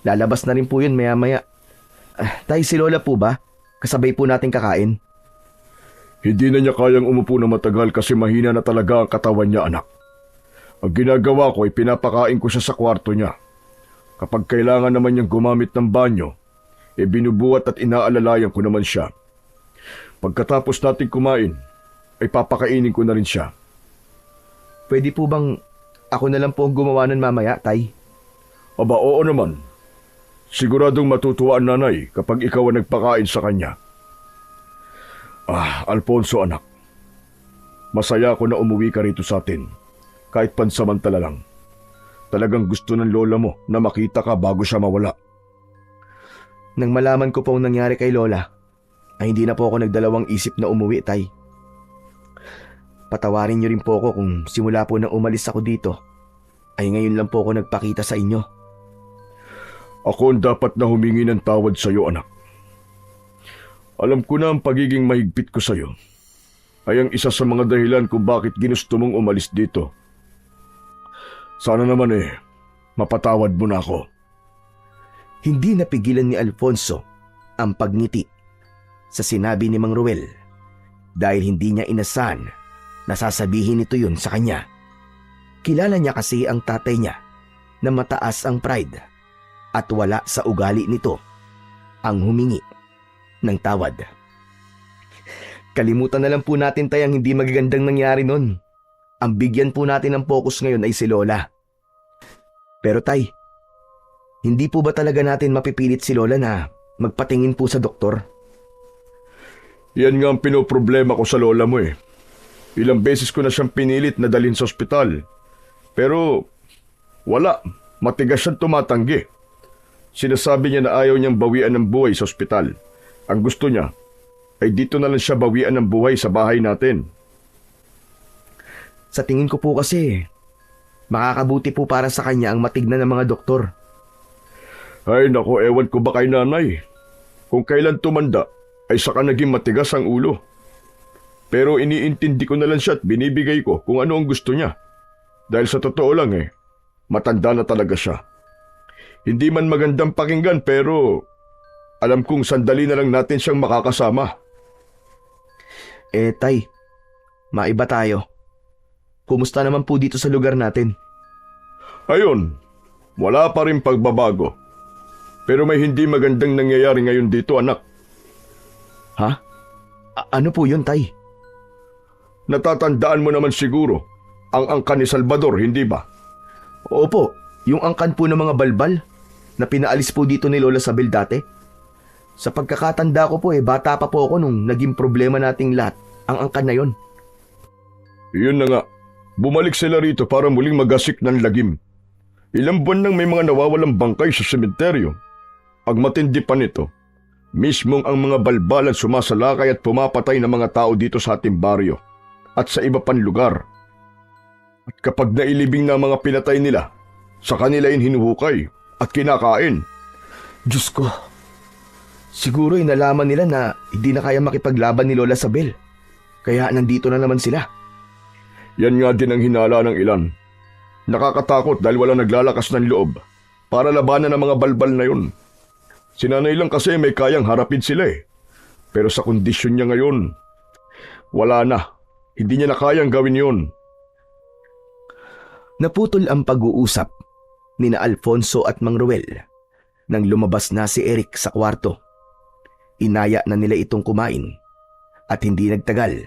Lalabas na rin po yun maya-maya. Tay, si Lola po ba? Kasabay po natin kakain. Hindi na niya kayang umupo na matagal kasi mahina na talaga ang katawan niya, anak. Ang ginagawa ko ay pinapakain ko siya sa kwarto niya. Kapag kailangan naman niyang gumamit ng banyo, binubuhat at inaalalayan ko naman siya. Pagkatapos natin kumain, ay papakainin ko na rin siya. Pwede po bang ako na lang po ang gumawa nun mamaya, Tay? Aba, oo naman. Siguradong matutuwa ang nanay kapag ikaw ang nagpakain sa kanya. Alfonso anak. Masaya ako na umuwi ka rito sa atin. Kahit pansamantala lang. Talagang gusto ng lola mo na makita ka bago siya mawala. Nang malaman ko po ang nangyari kay Lola, ay hindi na po ako nagdalawang isip na umuwi, Tay. Patawarin niyo rin po ako kung simula po nang umalis ako dito, ay ngayon lang po ako nagpakita sa inyo. Ako ang dapat na humingi ng tawad sa iyo, anak. Alam ko na ang pagiging mahigpit ko sa iyo ay ang isa sa mga dahilan kung bakit ginusto mong umalis dito. Sana naman mapatawad mo na ako. Hindi napigilan ni Alfonso ang pagngiti sa sinabi ni Mang Ruel dahil hindi niya inasahan na sasabihin nito yun sa kanya. Kilala niya kasi ang tatay niya na mataas ang pride at wala sa ugali nito ang humingi ng tawad. Kalimutan na lang po natin tay ang hindi magagandang nangyari nun. Ang bigyan po natin ng focus ngayon ay si Lola. Pero tay, hindi po ba talaga natin mapipilit si Lola na magpatingin po sa doktor? Yan nga ang pinoproblema ko sa lola mo Ilang beses ko na siyang pinilit na dalhin sa ospital. Pero wala, matigas siyang tumatanggi. Sinasabi niya na ayaw niyang bawian ng buhay sa ospital. Ang gusto niya ay dito na lang siya bawian ng buhay sa bahay natin. Sa tingin ko po kasi, makakabuti po para sa kanya ang matignan ng mga doktor. Ay nako, ewan ko ba kay nanay? Kung kailan tumanda, ay saka naging matigas ang ulo. Pero iniintindi ko na lang siya at binibigay ko kung ano ang gusto niya. Dahil sa totoo lang matanda na talaga siya. Hindi man magandang pakinggan pero alam kong sandali na lang natin siyang makakasama. Tay, maiba tayo. Kumusta naman po dito sa lugar natin? Ayun, wala pa rin pagbabago. Pero may hindi magandang nangyayari ngayon dito, anak. Ha? Ano po yun, tay? Natatandaan mo naman siguro ang angkan ni Salvador, hindi ba? Opo, yung angkan po ng mga balbal na pinaalis po dito ni Lola Sabel dati. Sa pagkakatanda ko po bata pa po ako nung naging problema nating lahat ang angkan na yon. Yun na nga, bumalik sila rito para muling magasik ng lagim. Ilang buwan nang may mga nawawalang bangkay sa sementeryo. Ang matindi pa nito, mismong ang mga balbalan sumasalakay at pumapatay ng mga tao dito sa ating baryo at sa iba pang lugar. At kapag nailibing na mga pinatay nila, sa kanila hinuhukay at kinakain. Diyos ko, siguro nalaman nila na hindi na kaya makipaglaban ni Lola Sabel. Kaya nandito na naman sila. Yan nga din ang hinala ng ilan. Nakakatakot dahil walang naglalakas ng loob para labanan ang mga balbal na yun. Sinanay lang kasi may kayang harapin sila Pero sa kondisyon niya ngayon, wala na. Hindi niya na kayang gawin yun. Naputol ang pag-uusap ni na Alfonso at Mang Ruel nang lumabas na si Eric sa kwarto. Inaya na nila itong kumain at hindi nagtagal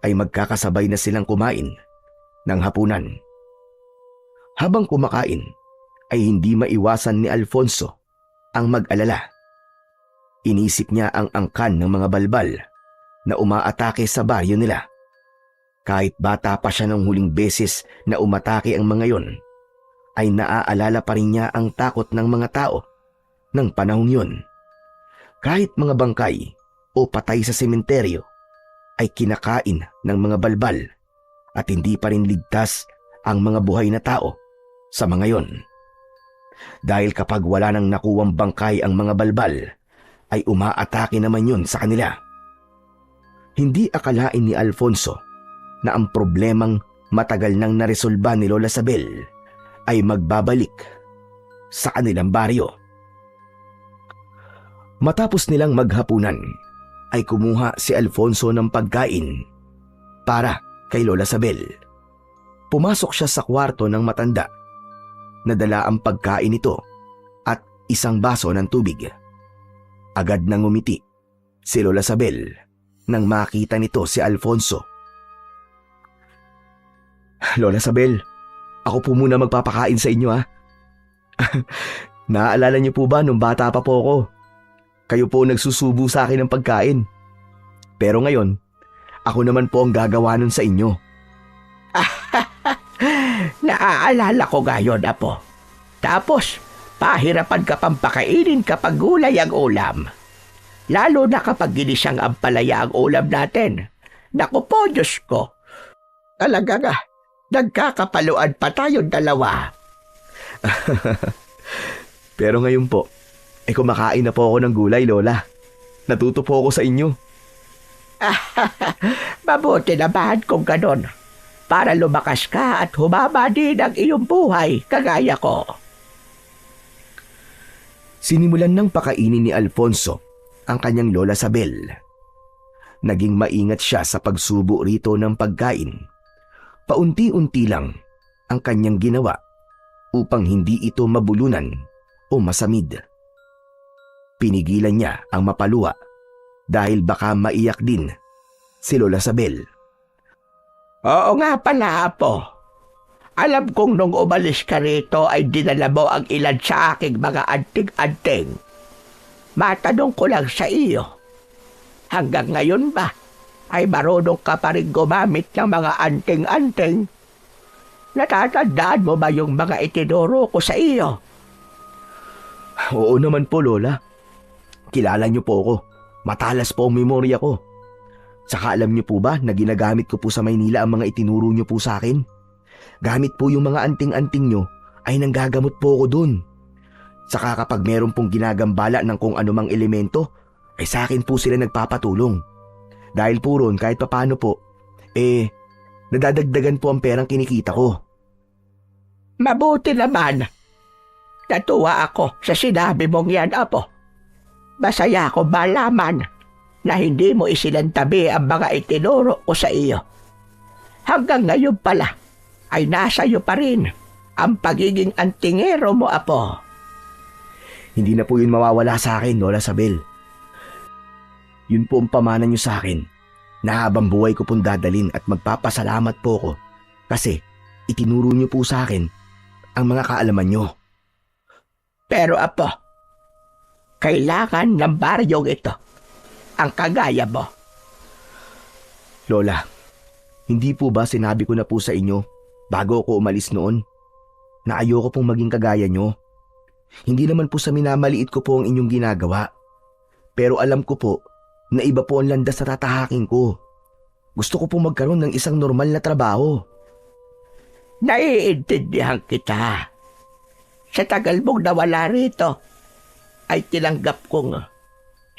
ay magkakasabay na silang kumain ng hapunan. Habang kumakain ay hindi maiwasan ni Alfonso ang mag-alala. Inisip niya ang angkan ng mga balbal na umaatake sa baryo nila. Kahit bata pa siya ng huling beses na umatake ang mga yon, ay naaalala pa rin niya ang takot ng mga tao ng panahong yun. Kahit mga bangkay o patay sa sementeryo ay kinakain ng mga balbal at hindi pa rin ligtas ang mga buhay na tao sa mga yon. Dahil kapag wala nang nakuwang bangkay ang mga balbal, ay umaatake naman yun sa kanila. Hindi akalain ni Alfonso na ang problemang matagal nang naresolba ni Lola Sabel ay magbabalik sa kanilang baryo. Matapos nilang maghapunan, ay kumuha si Alfonso ng pagkain para kay Lola Sabel. Pumasok siya sa kwarto ng matanda. Nadala ang pagkain nito at isang baso ng tubig. Agad nang ngumiti si Lola Sabel nang makita nito si Alfonso. Lola Sabel, ako po muna magpapakain sa inyo ha. Naaalala niyo po ba nung bata pa po ako? Kayo po nagsusubo sa akin ng pagkain. Pero ngayon, ako naman po ang gagawa nun sa inyo. Naaalala ko gayon, Apo. Tapos, pahirapan ka pang pakainin kapag gulay ang ulam. Lalo na kapag ginisang ampalaya ang ulam natin. Naku po, Diyos ko. Talaga nga, nagkakapaluan pa tayong dalawa. Pero ngayon po, kumakain na po ako ng gulay, Lola. Natuto po ako sa inyo. Mabuti naman kung ganon. para lumakas ka at humaba din ang iyong buhay kagaya ko. Sinimulan ng pakainin ni Alfonso ang kanyang lola Sabel. Naging maingat siya sa pagsubo rito ng pagkain. Paunti-unti lang ang kanyang ginawa upang hindi ito mabulunan o masamid. Pinigilan niya ang mapaluwa dahil baka maiyak din si Lola Sabel. Oo nga pala, Apo. Alam kong nung umalis ka rito ay dinala mo ang ilan sa aking mga anting-anting. Matanong ko lang sa iyo, hanggang ngayon ba ay marunong ka pa rin gumamit ng mga anting-anting? Natatandaan mo ba yung mga itinuro ko sa iyo? Oo naman po, Lola. Kilala niyo po ako. Matalas po ang memorya ko. Saka alam niyo po ba na ginagamit ko po sa Maynila ang mga itinuro niyo po sa akin? Gamit po yung mga anting-anting niyo ay nanggagamot po ako dun. Saka kapag meron pong ginagambala ng kung anumang elemento, ay sa akin po sila nagpapatulong. Dahil po ron kahit papano po, nadadagdagan po ang perang kinikita ko. Mabuti naman. Natuwa ako sa sinabi mong yan, Apo. Masaya ako malaman na hindi mo isilantabi ang mga itinuro ko sa iyo. Hanggang ngayon pala ay nasa iyo pa rin ang pagiging antingero mo, Apo. Hindi na po yun mawawala sa akin, Lola Sabel. Yun po ang pamana niyo sa akin na habang buhay ko pong dadalin at magpapasalamat po ko kasi itinuro niyo po sa akin ang mga kaalaman niyo. Pero, Apo, kailangan ng baryong ito ang kagaya mo. Lola, hindi po ba sinabi ko na po sa inyo bago ako umalis noon na ayoko pong maging kagaya niyo? Hindi naman po sa minamaliit ko po ang inyong ginagawa. Pero alam ko po na iba po ang landas sa tatahakin ko. Gusto ko pong magkaroon ng isang normal na trabaho. Naiintindihan kita. Sa tagal mong nawala rito, ay tinanggap kong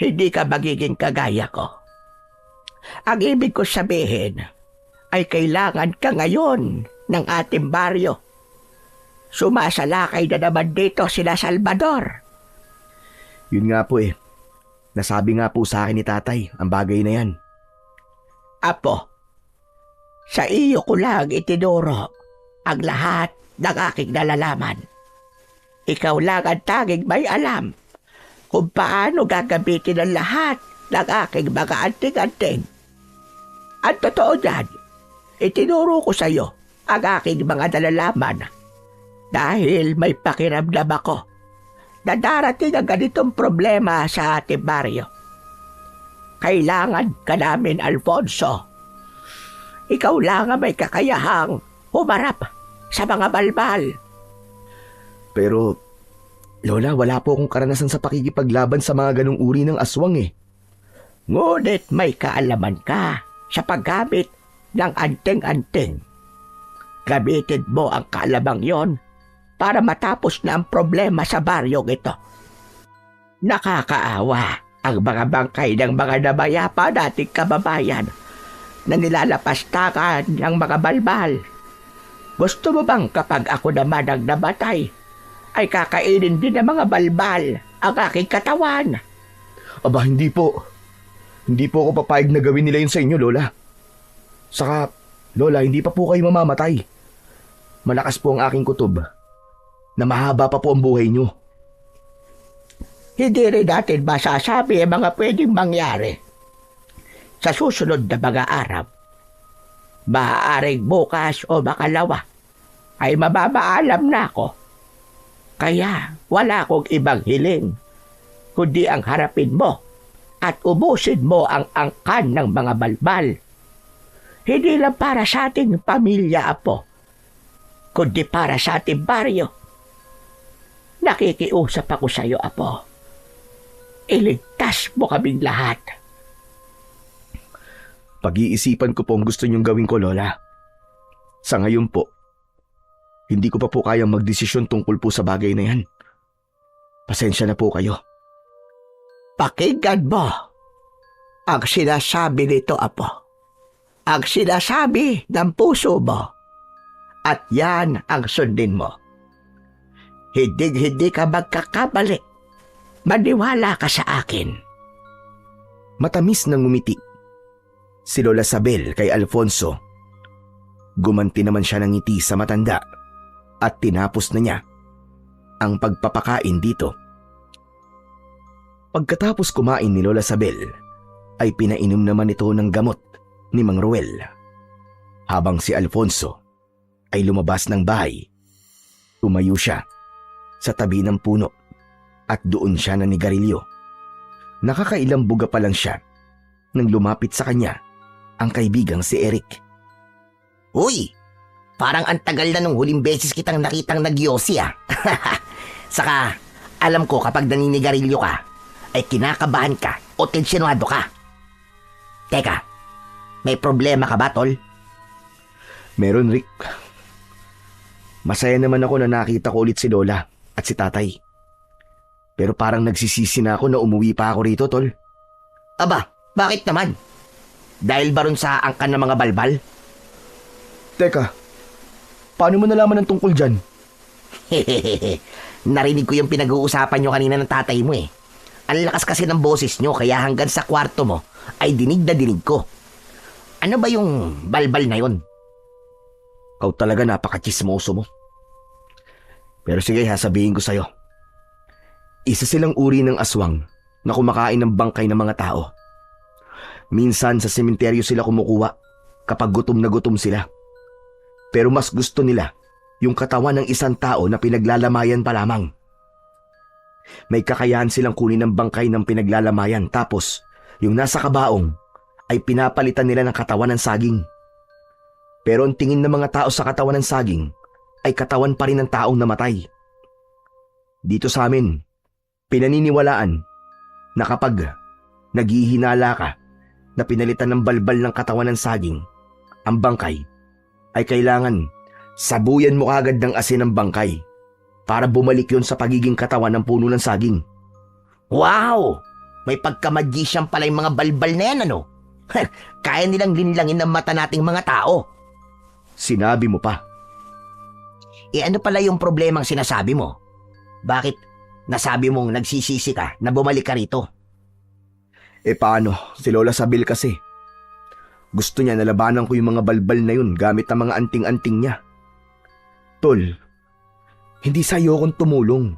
hindi ka magiging kagaya ko. Ang ibig ko sabihin ay kailangan ka ngayon ng ating baryo. Sumasalakay na naman dito sila Salvador. Yun nga po Nasabi nga po sa akin ni tatay ang bagay na yan. Apo, sa iyo ko lang itinuro ang lahat ng aking nalalaman. Ikaw lang ang tanging may alam kung paano gagamitin ang lahat ng aking mga anting-anting. At totoo dyan, itinuro ko sa iyo ang aking mga nalalaman dahil may pakiramdam ako na darating ang ganitong problema sa ating baryo. Kailangan ka namin, Alfonso. Ikaw lang ang may kakayahang humarap sa mga balbal. Pero, Lola, wala po akong karanasan sa pakikipaglaban sa mga ganong uri ng aswang Ngunit may kaalaman ka sa paggamit ng anting-anting. Gamitin mo ang kaalamang yon para matapos na ang problema sa baryong ito. Nakakaawa ang mga bangkay ng mga namayapa dating kababayan na nilalapastakan ng mga balbal. Gusto mo bang kapag ako naman ang namatay, ay kakainin din ng mga balbal ang aking katawan? Aba, hindi po. Hindi po ako papayag na gawin nila yun sa inyo, Lola. Saka, Lola, hindi pa po kayo mamamatay. Malakas po ang aking kutob na mahaba pa po ang buhay nyo. Hindi rin natin masasabi ang mga pwedeng mangyari sa susunod na mga araw. Maaaring bukas o makalawa ay mababaalam na ako. Kaya wala akong ibang hiling kundi ang harapin mo at ubusin mo ang angkan ng mga balbal. Hindi lang para sa ating pamilya, Apo, kundi para sa ating baryo. Nakikiusap ako sa iyo, Apo. Iligtas mo kaming lahat. Pag-iisipan ko po ang gusto niyong gawin ko, Lola. Sa ngayon po, hindi ko pa po kayang magdesisyon tungkol po sa bagay na yan. Pasensya na po kayo. Pakinggan mo ang sinasabi nito, Apo. ang sinasabi ng puso mo. At yan ang sundin mo. Hindi ka magkakamali. Maniwala ka sa akin. Matamis na ngumiti si Lola Sabel kay Alfonso. Gumanti naman siya ng ngiti sa matanda at tinapos na niya ang pagpapakain dito. Pagkatapos kumain ni Lola Sabel, ay pinainom naman ito ng gamot ni Mang Ruel. Habang si Alfonso ay lumabas ng bahay, tumayo siya sa tabi ng puno at doon siya nanigarilyo. Nakakailang buga pa lang siya nang lumapit sa kanya ang kaibigang si Eric. Uy, parang ang tagal na nung huling beses kitang nakitang nagyosi ah. Saka, alam ko kapag naninigarilyo ka, ay kinakabahan ka o tensyonado ka. Teka, may problema ka ba, tol? Meron, Rick. Masaya naman ako na nakita ko ulit si Lola at si Tatay. Pero parang nagsisisi na ako na umuwi pa ako rito, tol. Aba, bakit naman? Dahil ba ron sa angkan ng mga balbal? Teka, paano mo nalaman ng tungkol dyan? Narinig ko yung pinag-uusapan nyo kanina ng tatay mo eh. Ang lakas kasi ng boses nyo kaya hanggang sa kwarto mo ay dinig na dinig ko. Ano ba yung balbal na yon? Ikaw talaga napaka-chismoso mo. Pero sige, sasabihin ko sa'yo. Isa silang uri ng aswang na kumakain ng bangkay ng mga tao. Minsan sa sementeryo sila kumukuha kapag gutom na gutom sila. Pero mas gusto nila yung katawan ng isang tao na pinaglalamayan pa lamang. May kakayahan silang kunin ng bangkay ng pinaglalamayan tapos yung nasa kabaong ay pinapalitan nila ng katawan ng saging. Pero ang tingin ng mga tao sa katawan ng saging ay katawan pa rin ng taong namatay. Dito sa amin, pinaniniwalaan na kapag naghihinala ka na pinalitan ng balbal ng katawan ng saging, ang bangkay ay kailangan sabuyan mo agad ng asin ng bangkay para bumalik yon sa pagiging katawan ng puno ng saging. Wow! May pagka-magician pala yung mga balbal na yan, ano? Kaya nilang linlangin ng mata nating mga tao. Sinabi mo pa. Ano pala yung problemang sinasabi mo? Bakit nasabi mong nagsisisi ka na bumalik ka rito? Paano? Si Lola Sabel kasi. Gusto niya nalabanan ko yung mga balbal na yun gamit ang mga anting-anting niya. Tol, hindi sa'yo akong tumulong.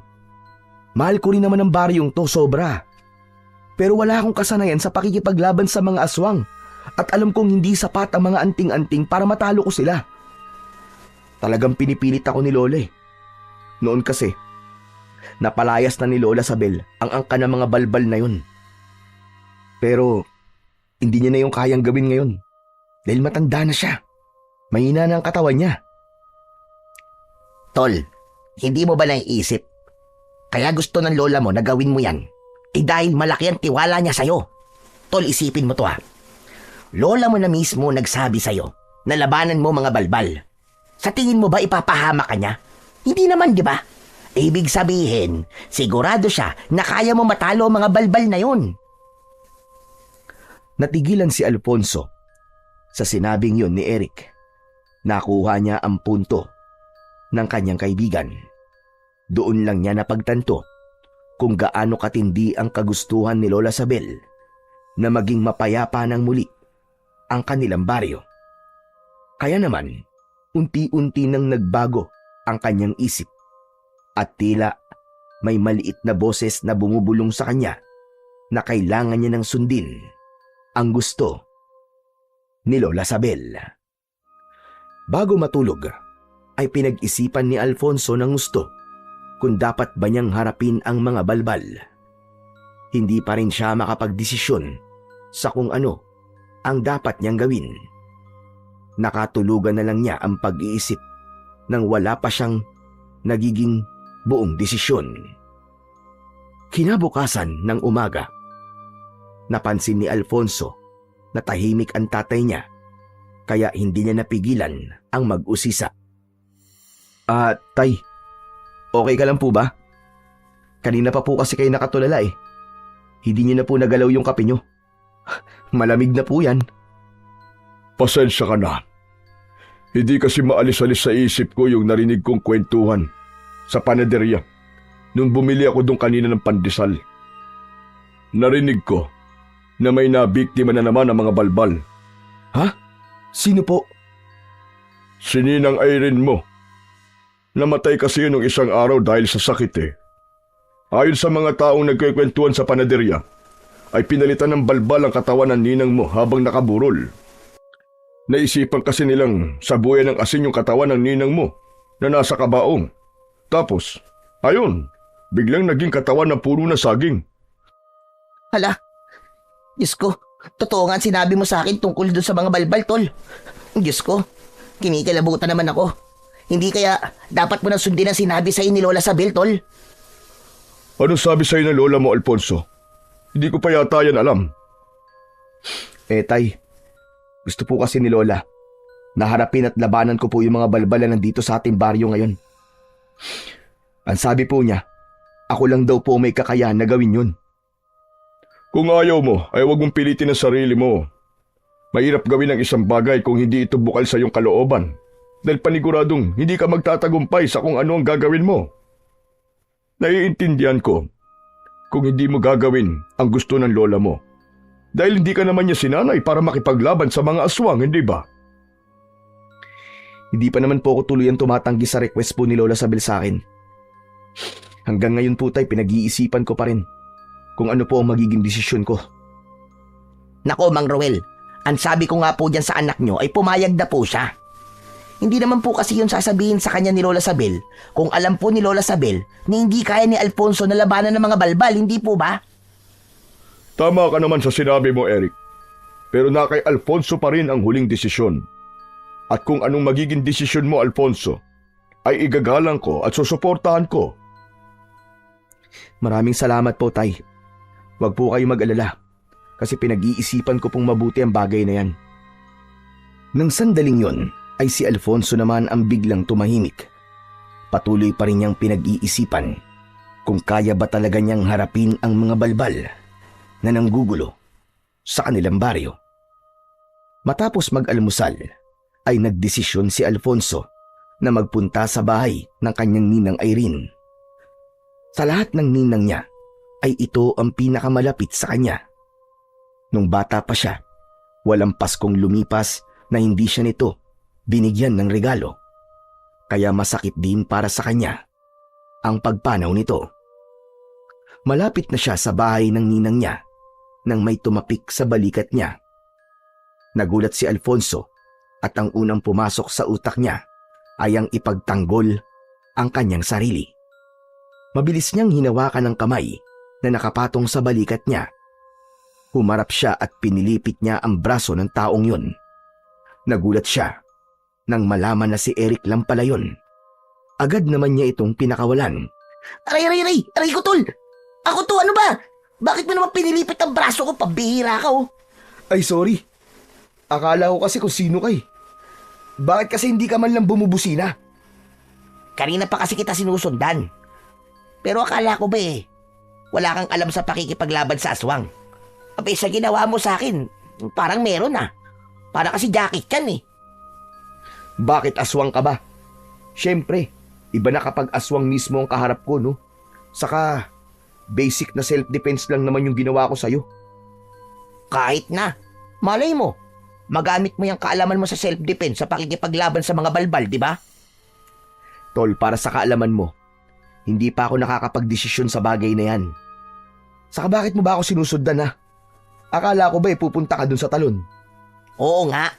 Mahal ko rin naman ang baryong to, sobra. Pero wala akong kasanayan sa pakikipaglaban sa mga aswang at alam kong hindi sapat ang mga anting-anting para matalo ko sila. Talagang pinipilit ako ni Lola eh. Noon kasi, napalayas na ni Lola Sabel ang angka ng mga balbal na yun. Pero, hindi niya na yung kayang gawin ngayon. Dahil matanda na siya. Mahina na ang katawan niya. Tol, hindi mo ba naiisip? Kaya gusto ng lola mo na gawin mo yan. Dahil malaki ang tiwala niya sa'yo. Tol, isipin mo to ha. Lola mo na mismo nagsabi sa'yo na labanan mo mga balbal. Sa tingin mo ba ipapahama ka niya? Hindi naman, di ba? Ibig sabihin, sigurado siya na kaya mo matalo ang mga balbal na yun. Natigilan si Alfonso sa sinabing yun ni Eric. Nakuha niya ang punto ng kanyang kaibigan. Doon lang niya napagtanto kung gaano katindi ang kagustuhan ni Lola Sabel na maging mapayapa ng muli ang kanilang baryo. Kaya naman, unti-unti nang nagbago ang kanyang isip at tila may maliit na boses na bumubulong sa kanya na kailangan niya ng sundin ang gusto ni Lola Sabel. Bago matulog, ay pinag-isipan ni Alfonso ng gusto kung dapat ba niyang harapin ang mga balbal. Hindi pa rin siya makapagdesisyon sa kung ano ang dapat niyang gawin. Nakatulugan na lang niya ang pag-iisip nang wala pa siyang nagiging buong desisyon. Kinabukasan ng umaga, napansin ni Alfonso na tahimik ang tatay niya kaya hindi niya napigilan ang mag-usisa. Tay, okay ka lang po ba? Kanina pa po kasi kayo nakatulala eh. Hindi niyo na po nagalaw yung kape niyo. Malamig na po yan. Pasensya ka na. Hindi kasi maalis-alis sa isip ko yung narinig kong kwentuhan sa panaderya nung bumili ako doon kanina ng pandesal. Narinig ko na may nabiktima na naman ang mga balbal. Ha? Sino po? Si Ninang Irene mo. Namatay kasi yun nung isang araw dahil sa sakit eh. Ayon sa mga taong nagkikwentuhan sa panaderya, ay pinalitan ng balbal ang katawan ng ninang mo habang nakaburol. Naisipan kasi nilang sabuyan ng asin yung katawan ng ninang mo na nasa kabaong. Tapos, ayun, biglang naging katawan na puro na saging. Hala, Diyos ko, totoo nga ang sinabi mo sa akin tungkol doon sa mga balbal, tol. Diyos ko, kinikilabutan naman ako. Hindi kaya dapat mo nang sundin ang sinabi sa'yo ni Lola Sabel, tol? Anong sabi sa'yo ng lola mo, Alfonso? Hindi ko pa yata yan alam. Tay, gusto po kasi ni Lola na harapin at labanan ko po yung mga balbal na nandito sa ating baryo ngayon. Ang sabi po niya, ako lang daw po may kakayahan na gawin yun. Kung ayaw mo, ay huwag mong pilitin ang sarili mo. Mahirap gawin ang isang bagay kung hindi ito bukal sa iyong kalooban. Dahil paniguradong hindi ka magtatagumpay sa kung ano ang gagawin mo. Naiintindihan ko kung hindi mo gagawin ang gusto ng lola mo. Dahil hindi ka naman niya sinanay para makipaglaban sa mga aswang, hindi ba? Hindi pa naman po ako tuluyan tumatanggi sa request po ni Lola Sabel sa akin. Hanggang ngayon po tay, pinag-iisipan ko pa rin kung ano po ang magiging desisyon ko. Nako, Mang Roel, ang sabi ko nga po dyan sa anak nyo ay pumayag na po siya. Hindi naman po kasi yun sasabihin sa kanya ni Lola Sabel kung alam po ni Lola Sabel na hindi kaya ni Alfonso na labanan ng mga balbal, hindi po ba? Tama ka naman sa sinabi mo, Eric. Pero na kay Alfonso pa rin ang huling desisyon. At kung anong magiging desisyon mo, Alfonso, ay igagalang ko at susuportahan ko. Maraming salamat po, tay. Huwag po kayo mag-alala kasi pinag-iisipan ko pong mabuti ang bagay na yan. Nang sandaling yon ay si Alfonso naman ang biglang tumahimik. Patuloy pa rin niyang pinag-iisipan kung kaya ba talaga niyang harapin ang mga balbal na nanggugulo sa kanilang baryo. Matapos mag-almusal ay nagdesisyon si Alfonso na magpunta sa bahay ng kanyang ninang Irene. Sa lahat ng ninang niya ay ito ang pinakamalapit sa kanya. Nung bata pa siya, walang Paskong lumipas na hindi siya nito binigyan ng regalo. Kaya masakit din para sa kanya ang pagpanaw nito. Malapit na siya sa bahay ng ninang niya nang may tumapik sa balikat niya. Nagulat si Alfonso at ang unang pumasok sa utak niya ay ang ipagtanggol ang kanyang sarili. Mabilis niyang hinawakan ang kamay na nakapatong sa balikat niya. Humarap siya at pinilipit niya ang braso ng taong yun. Nagulat siya nang malaman na si Eric lang pala yun. Agad naman niya itong pinakawalan. Aray ko, tol! Ako to, ano ba? Bakit mo naman pinilipit ang braso ko? Pambihira ka, oh. Ay sorry, akala ko kasi kung sino kay. Bakit kasi hindi ka man lang bumubusina? Kanina pa kasi kita sinusundan. Pero akala ko ba wala kang alam sa pakikipaglaban sa aswang. Abay, sa ginawa mo sa akin, parang meron ah. Para kasi jacket yan eh. Bakit aswang ka ba? Siyempre, iba na kapag aswang mismo ang kaharap ko, no? Saka, basic na self-defense lang naman yung ginawa ko sa'yo. Kahit na. Malay mo, magamit mo yung kaalaman mo sa self-defense sa pakikipaglaban sa mga balbal, di ba? Tol, para sa kaalaman mo, hindi pa ako nakakapagdesisyon sa bagay na yan. Saka bakit mo ba ako sinusundan ha? Akala ko ba pupunta ka dun sa talon? Oo nga.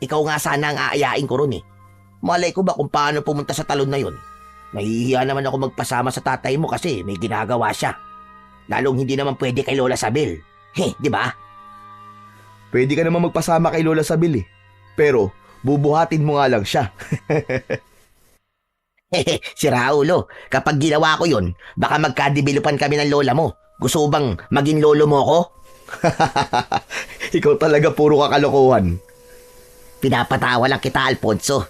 Ikaw nga sana ang aayain ko ron eh. Malay ko ba kung paano pumunta sa talon na yun? Nahihiya naman ako magpasama sa tatay mo kasi may ginagawa siya. Lalong hindi naman pwede kay Lola Sabel. Di ba? Pwede ka naman magpasama kay Lola Sabel eh. Pero bubuhatin mo nga lang siya. Si Raulo, kapag ginawa ko yun, baka magkadibilupan kami ng lola mo. Gusto bang maging lolo mo ko? Ikaw talaga puro kakalokohan. Pinapatawa lang kita, Alfonso.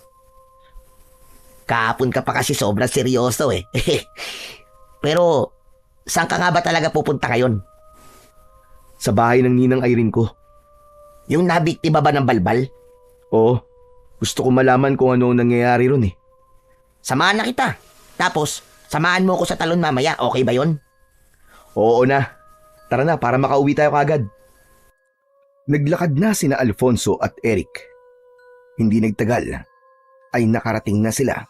Kahapon ka pa kasi sobrang seryoso eh. Pero, saan ka nga ba talaga pupunta ngayon? Sa bahay ng ninang Irene ko. Yung nabiktima ba ng balbal? Oo, gusto ko malaman kung ano ang nangyayari ron eh. Samahan na kita. Tapos, samahan mo ko sa talon mamaya. Okay ba yon? Oo na. Tara na para makauwi tayo kagad. Naglakad na sina Alfonso at Eric. Hindi nagtagal ay nakarating na sila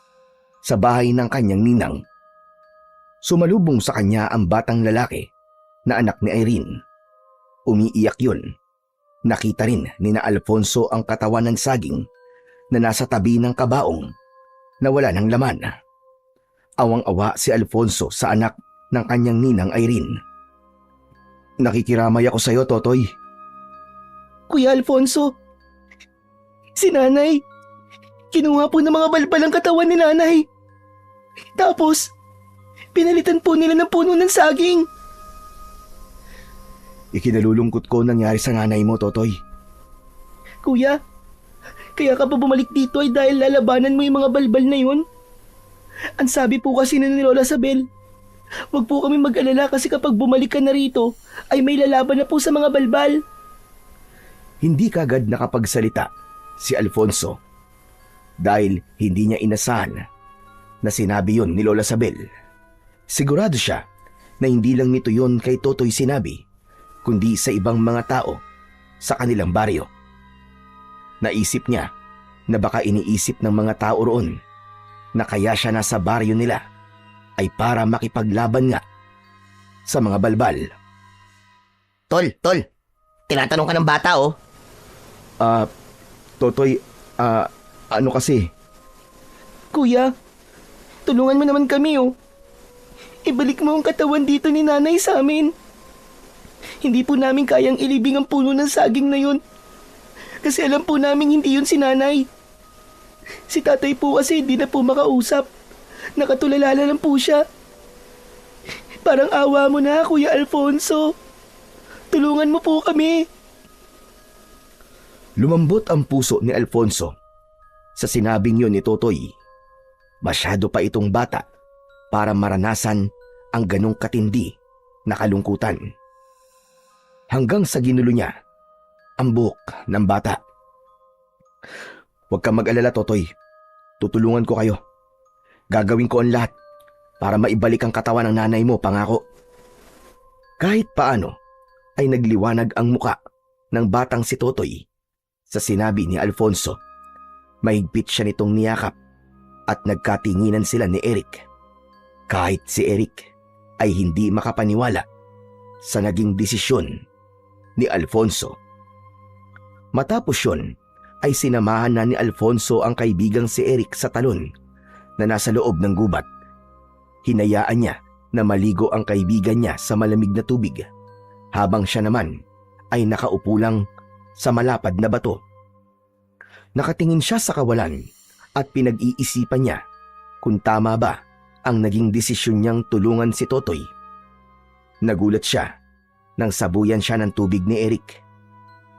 sa bahay ng kanyang ninang. Sumalubong sa kanya ang batang lalaki na anak ni Irene. Umiiyak yun. Nakita rin ni na Alfonso ang katawan ng saging na nasa tabi ng kabaong na wala ng laman. Awang-awa si Alfonso sa anak ng kanyang ninang Irene. Nakikiramay ako sa iyo, Totoy. Kuya Alfonso, si nanay, kinuha po ng mga balbal ang katawan ni nanay. Tapos, pinalitan po nila ng puno ng saging. Ikinalulungkot ko nangyari sa nanay mo, Totoy. Kuya, kaya ka pa bumalik dito ay dahil lalabanan mo yung mga balbal na yun? Ang sabi po kasi ni Lola Sabel, wag po kami mag-alala kasi kapag bumalik ka na rito, ay may lalaban na po sa mga balbal. Hindi kagad nakapagsalita si Alfonso dahil hindi niya inasahan na sinabi yon ni Lola Sabel. Sigurado siya na hindi lang nito yon kay Totoy sinabi, kundi sa ibang mga tao sa kanilang baryo. Naisip niya na baka iniisip ng mga tao roon na kaya siya nasa baryo nila ay para makipaglaban nga sa mga balbal. Tol, tinatanong ka ng bata oh. Totoy, ano kasi? Kuya, tulungan mo naman kami oh. Ibalik mo ang katawan dito ni nanay sa amin. Hindi po namin kayang ilibing ang puno ng saging na yun. Kasi alam po namin hindi yun si nanay. Si tatay po kasi hindi na po makausap. Nakatulala lang po siya. Parang awa mo na, Kuya Alfonso. Tulungan mo po kami. Lumambot ang puso ni Alfonso sa sinabing yun ni Totoy. Masyado pa itong bata para maranasan ang ganong katindi na kalungkutan. Hanggang sa ginulo niya ang buhok ng bata. Huwag kang mag-alala, Totoy. Tutulungan ko kayo. Gagawin ko ang lahat para maibalik ang katawan ng nanay mo, pangako. Kahit paano ay nagliwanag ang muka ng batang si Totoy sa sinabi ni Alfonso. Mahigpit siya nitong niyakap at nagkatinginan sila ni Eric. Kahit si Eric ay hindi makapaniwala sa naging desisyon ni Alfonso. Matapos yun, ay sinamahan na ni Alfonso ang kaibigang si Eric sa talon na nasa loob ng gubat. Hinayaan niya na maligo ang kaibigan niya sa malamig na tubig habang siya naman ay nakaupo lang sa malapad na bato. Nakatingin siya sa kawalan at pinag-iisipan niya kung tama ba ang naging desisyon niyang tulungan si Totoy. Nagulat siya nang sabuyan siya ng tubig ni Eric.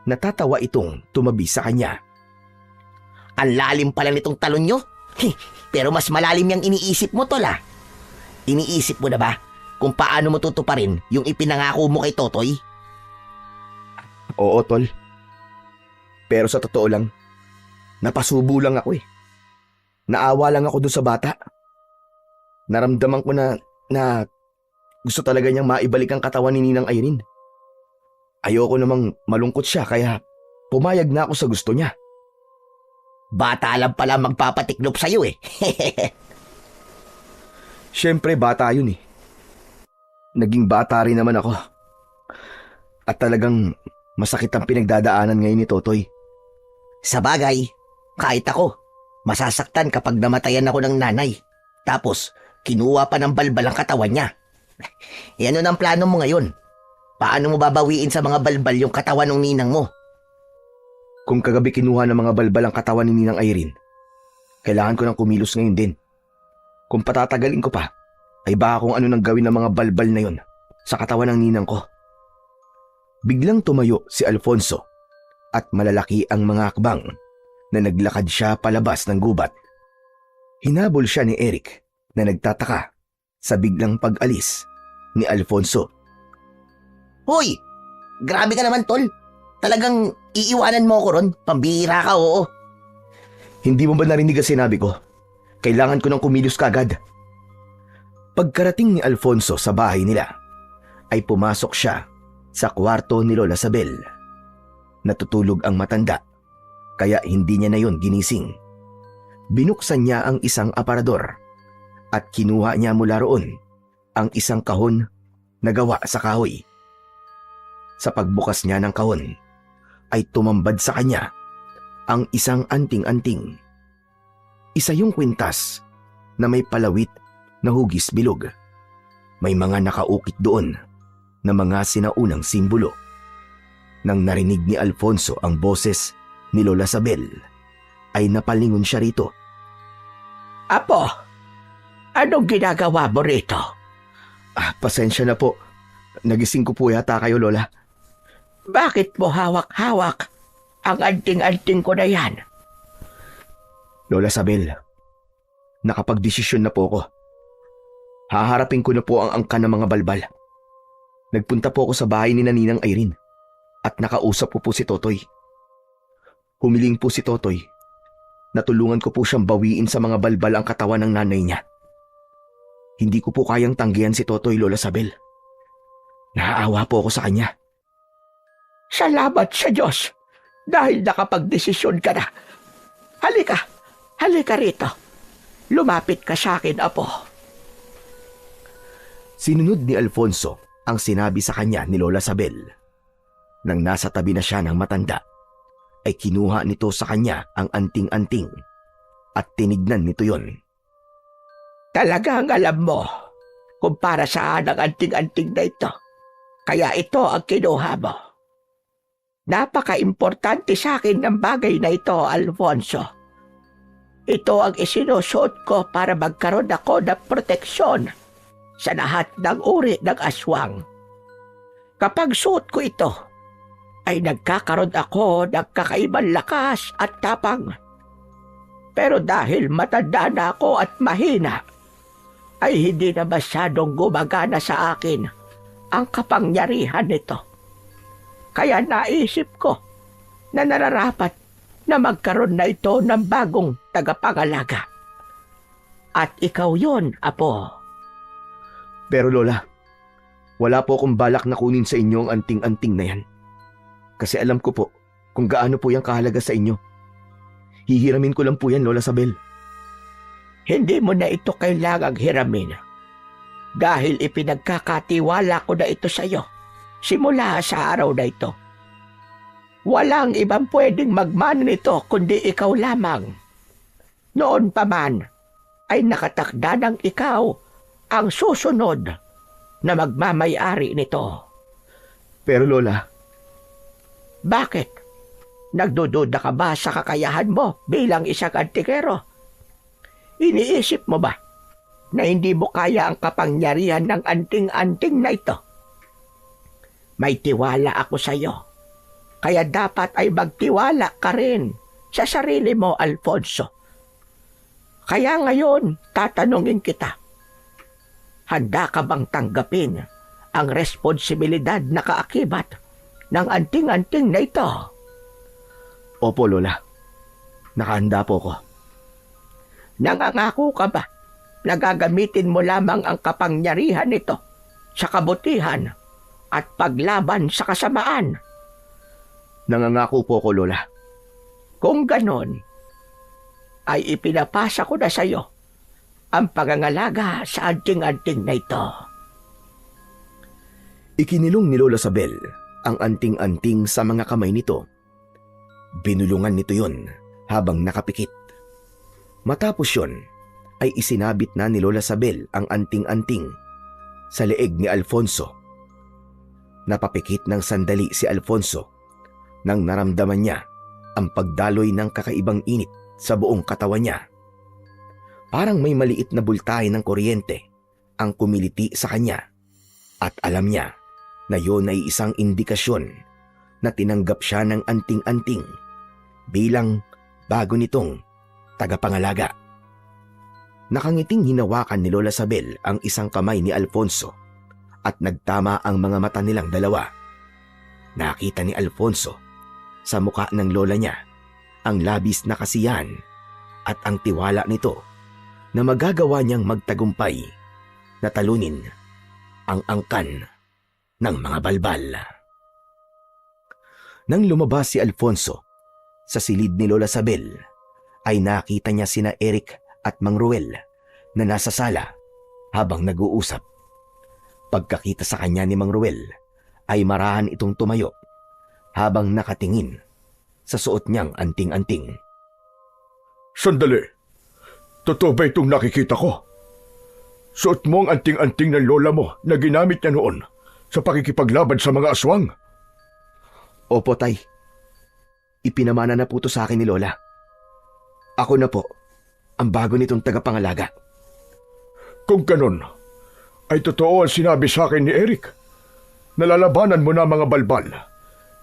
Natatawa itong tumabi sa kanya. Ang lalim pala nitong talon nyo. Pero mas malalim yung iniisip mo, Tol ah. Iniisip mo na ba kung paano mo tutuparin yung ipinangako mo kay Totoy? Oo, Tol. Pero sa totoo lang, napasubo lang ako eh. Naawa lang ako doon sa bata. Naramdaman ko na gusto talaga niyang maibalik ang katawan ni Ninang Irene. Ayoko namang malungkot siya kaya pumayag na ako sa gusto niya. Bata lang pala magpapatiklop sa'yo eh. Siyempre bata yun eh. Naging bata rin naman ako. At talagang masakit ang pinagdadaanan ngayon ni Totoy. Sa bagay, kahit ako, masasaktan kapag namatayan ako ng nanay. Tapos, kinuha pa ng balbal ang katawan niya. Ano ang plano mo ngayon? Paano mo babawiin sa mga balbal yung katawan ng ninang mo? Kung kagabi kinuha ng mga balbal ang katawan ni Ninang Irene, kailangan ko ng kumilos ngayon din. Kung patatagalin ko pa, ay baka kung ano nang gawin ng mga balbal na yon sa katawan ng ninang ko. Biglang tumayo si Alfonso at malalaki ang mga akbang na naglakad siya palabas ng gubat. Hinabol siya ni Eric na nagtataka sa biglang pag-alis ni Alfonso. Hoy! Grabe ka naman, Tol. Talagang iiwanan mo ko ron. Pambihira ka, oo. Hindi mo ba narinig ang sinabi ko? Kailangan ko ng kumilos kagad. Pagkarating ni Alfonso sa bahay nila, ay pumasok siya sa kwarto ni Lola Sabel. Natutulog ang matanda, kaya hindi niya na yon ginising. Binuksan niya ang isang aparador at kinuha niya mula roon ang isang kahon na gawa sa kahoy. Sa pagbukas niya ng kahon, ay tumambad sa kanya ang isang anting-anting. Isa yung kwintas na may palawit na hugis bilog. May mga nakaukit doon na mga sinaunang simbolo. Nang narinig ni Alfonso ang boses ni Lola Sabel, ay napalingon siya rito. Apo, anong ginagawa mo rito? Pasensya na po. Nagising ko po yata kayo, Lola. Bakit mo hawak-hawak ang anting-anting ko na yan? Lola Sabel, nakapagdesisyon na po ako. Haharapin ko na po ang angka ng mga balbal. Nagpunta po ako sa bahay ni Ninang Irene at nakausap ko po si Totoy. Humiling po si Totoy. Natulungan ko po siyang bawiin sa mga balbal ang katawan ng nanay niya. Hindi ko po kayang tanggihan si Totoy, Lola Sabel. Naaawa po ako sa kanya. Salamat sa Diyos dahil nakapagdesisyon ka na. Halika rito. Lumapit ka sa akin, Apo. Sinunod ni Alfonso ang sinabi sa kanya ni Lola Sabel. Nang nasa tabi na siya ng matanda, ay kinuha nito sa kanya ang anting-anting at tinignan nito yon. Talagang alam mo kung para saan ang anting-anting na ito. Kaya ito ang kinuha mo. Napaka-importante sa akin ng bagay na ito, Alfonso. Ito ang isinusuot ko para magkaroon ako ng proteksyon sa lahat ng uri ng aswang. Kapag suot ko ito, ay nagkakaroon ako ng kakaibang lakas at tapang. Pero dahil matanda na ako at mahina, ay hindi na masyadong gumagana sa akin ang kapangyarihan nito. Kaya naisip ko na nararapat na magkaroon na ito ng bagong tagapangalaga. At ikaw yon, Apo. Pero Lola, wala po akong balak na kunin sa inyo ang anting-anting na yan. Kasi alam ko po kung gaano po yan kahalaga sa inyo. Hihiramin ko lang po yan, Lola Sabel. Hindi mo na ito kailangang hiramin. Dahil ipinagkakatiwala ko na ito sa iyo simula sa araw na ito. Walang ibang pwedeng magmana nito kundi ikaw lamang. Noon pa man ay nakatakda ng ikaw ang susunod na magmamay-ari nito. Pero Lola, Bakit? Nagdududa ka ba sa kakayahan mo bilang isang antikero? Iniisip mo ba na hindi mo kaya ang kapangyarihan ng anting-anting na ito? May tiwala ako sa iyo. Kaya dapat ay magtiwala ka rin sa sarili mo, Alfonso. Kaya ngayon, tatanungin kita. Handa ka bang tanggapin ang responsibilidad na kaakibat ng anting-anting na ito? opo Lola. Nakahanda po ko. Nangangako ka ba na gagamitin mo lamang ang kapangyarihan nito sa kabutihan at paglaban sa kasamaan? Nangangako po ko, Lola. Kung ganon, ay ipinapasa ko na sa iyo ang pangangalaga sa anting-anting na ito. Ikinilong ni Lola Sabel ang anting-anting sa mga kamay nito. Binulungan nito yon habang nakapikit. Matapos yon, ay isinabit na ni Lola Sabel ang anting-anting sa leeg ni Alfonso. Napapikit ng sandali si Alfonso nang naramdaman niya ang pagdaloy ng kakaibang init sa buong katawan niya. Parang may maliit na bultahe ng kuryente ang kumiliti sa kanya at alam niya na yon ay isang indikasyon na tinanggap siya ng anting-anting bilang bago nitong tagapangalaga. Nakangiting hinawakan ni Lola Sabel ang isang kamay ni Alfonso at nagtama ang mga mata nilang dalawa. Nakita ni Alfonso sa mukha ng lola niya ang labis na kasiyahan at ang tiwala nito na magagawa niyang magtagumpay na talunin ang angkan ng mga balbal. Nang lumabas si Alfonso sa silid ni Lola Sabel, ay nakita niya sina Eric at Mang Ruel na nasa sala habang nag-uusap. Pagkakita sa kanya ni Mang Ruel, ay marahan itong tumayo habang nakatingin sa suot niyang anting-anting. Sandali. Totoo ba itong nakikita ko? Suot mo ang anting-anting ng lola mo na ginamit niya noon sa pakikipaglaban sa mga aswang? Opo, Tay. Ipinamana na po to sa akin ni Lola. Ako na po ang bago nitong tagapangalaga. Kung ganon, ay totoo ang sinabi sa akin ni Eric. Nalalabanan mo na mga balbal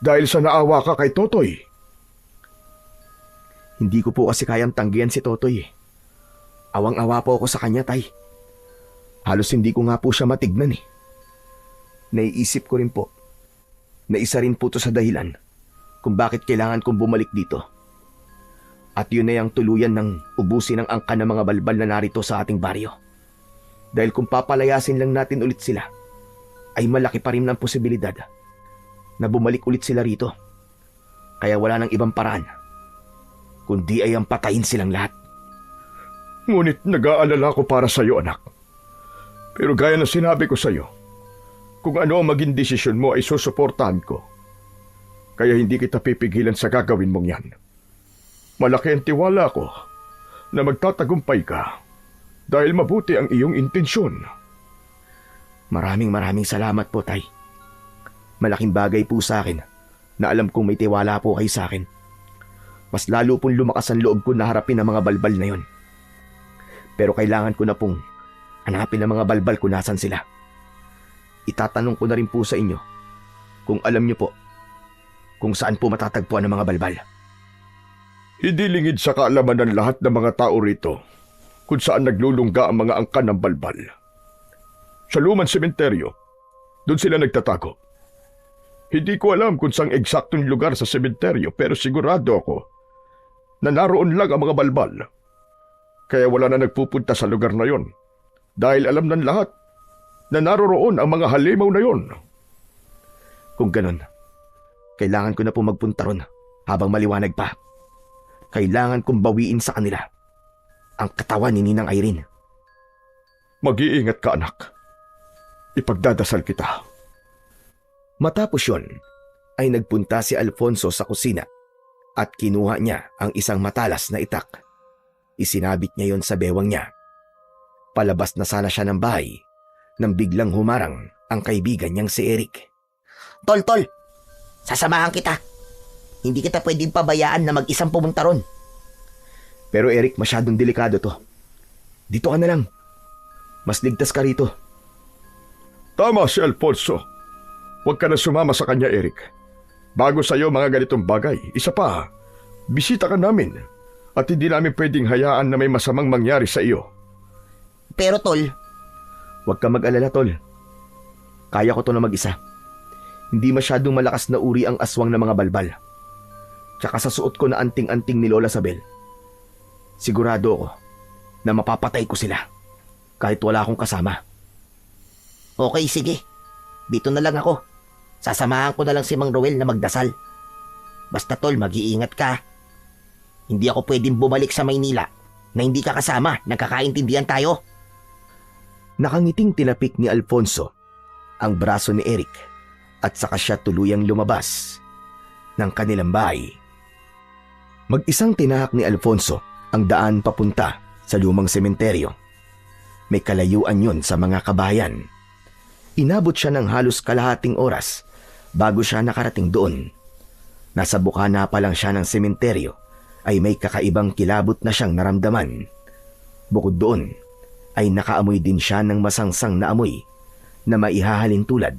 dahil sa naawa ka kay Totoy. Hindi ko po kasi kayang tanggihan si Totoy. Awang-awa po ako sa kanya, Tay. Halos hindi ko nga po siya matignan eh. Naiisip ko rin po na isa rin po to sa dahilan kung bakit kailangan kong bumalik dito. At yun na yung tuluyan ng ubusin ng angka ng mga balbal na narito sa ating baryo. Dahil kung papalayasin lang natin ulit sila, ay malaki pa rin ang posibilidad na bumalik ulit sila rito. Kaya wala nang ibang paraan, kundi ay ang patayin silang lahat. Ngunit nag-aalala ko para sa iyo, anak. Pero gaya na sinabi ko sa iyo, kung ano ang maging desisyon mo ay susuportahan ko. Kaya hindi kita pipigilan sa gagawin mong yan. Malaki ang tiwala ko na magtatagumpay ka dahil mabuti ang iyong intensyon. Maraming salamat po, Tay. Malaking bagay po sa akin na alam kong may tiwala po kayo sa akin. Mas lalo pong lumakas ang loob ko na harapin ang mga balbal na yon. Pero kailangan ko na pong hanapin ang mga balbal kung nasan sila. Itatanong ko na rin po sa inyo kung alam niyo po kung saan po matatagpuan ang mga balbal. Hindi lingid sa kaalaman ng lahat ng mga tao rito kung saan naglulungga ang mga angkan ng balbal. Sa lumang sementeryo, doon sila nagtatago. Hindi ko alam kung saang eksaktong lugar sa sementeryo pero sigurado ako na naroon lang ang mga balbal. Kaya wala na nagpupunta sa lugar na yon dahil alam ng lahat na naroroon ang mga halimaw na yon. Kung ganon, kailangan ko na po magpunta ron habang maliwanag pa. Kailangan kong bawiin sa kanila ang katawan ni Ninang Irene. Mag-iingat ka, anak. Ipagdadasal kita. Matapos yon, ay nagpunta si Alfonso sa kusina at kinuha niya ang isang matalas na itak. Isinabit niya yon sa bewang niya. Palabas na sana siya ng bahay nang biglang humarang ang kaibigan niyang si Eric. Tol, sasamahan kita. Hindi kita pwedeng pabayaan na mag-isang pumunta ron. Pero Eric, masyadong delikado to. Dito ka na lang. Mas ligtas ka rito. Tama si Alfonso. Huwag ka na sumama sa kanya, Eric. Bago sa'yo mga ganitong bagay, isa pa, bisita ka namin at hindi namin pwedeng hayaan na may masamang mangyari sa iyo. Pero Tol, Huwag ka mag-alala, Tol. Kaya ko to na mag-isa. Hindi masyadong malakas na uri ang aswang ng mga balbal. Tsaka sa suot ko na anting-anting ni Lola Sabel, sigurado ako na mapapatay ko sila kahit wala akong kasama. okay, sige. Dito na lang ako. Sasamahan ko na lang si Mang Roel na magdasal. Basta Tol, mag-iingat ka. Hindi ako pwedeng bumalik sa Maynila na hindi ka kasama. Nagkakaintindihan tayo. Nakangiting tinapik ni Alfonso ang braso ni Eric at saka siya tuluyang lumabas ng kanilang bahay. Mag-isang tinahak ni Alfonso ang daan papunta sa lumang sementeryo. May kalayuan yun sa mga kabayan. Inabot siya ng halos kalahating oras bago siya nakarating doon. Nasa bukana pa lang siya ng sementeryo ay may kakaibang kilabot na siyang naramdaman. Bukod doon ay nakaamoy din siya ng masangsang na amoy na maihahalin tulad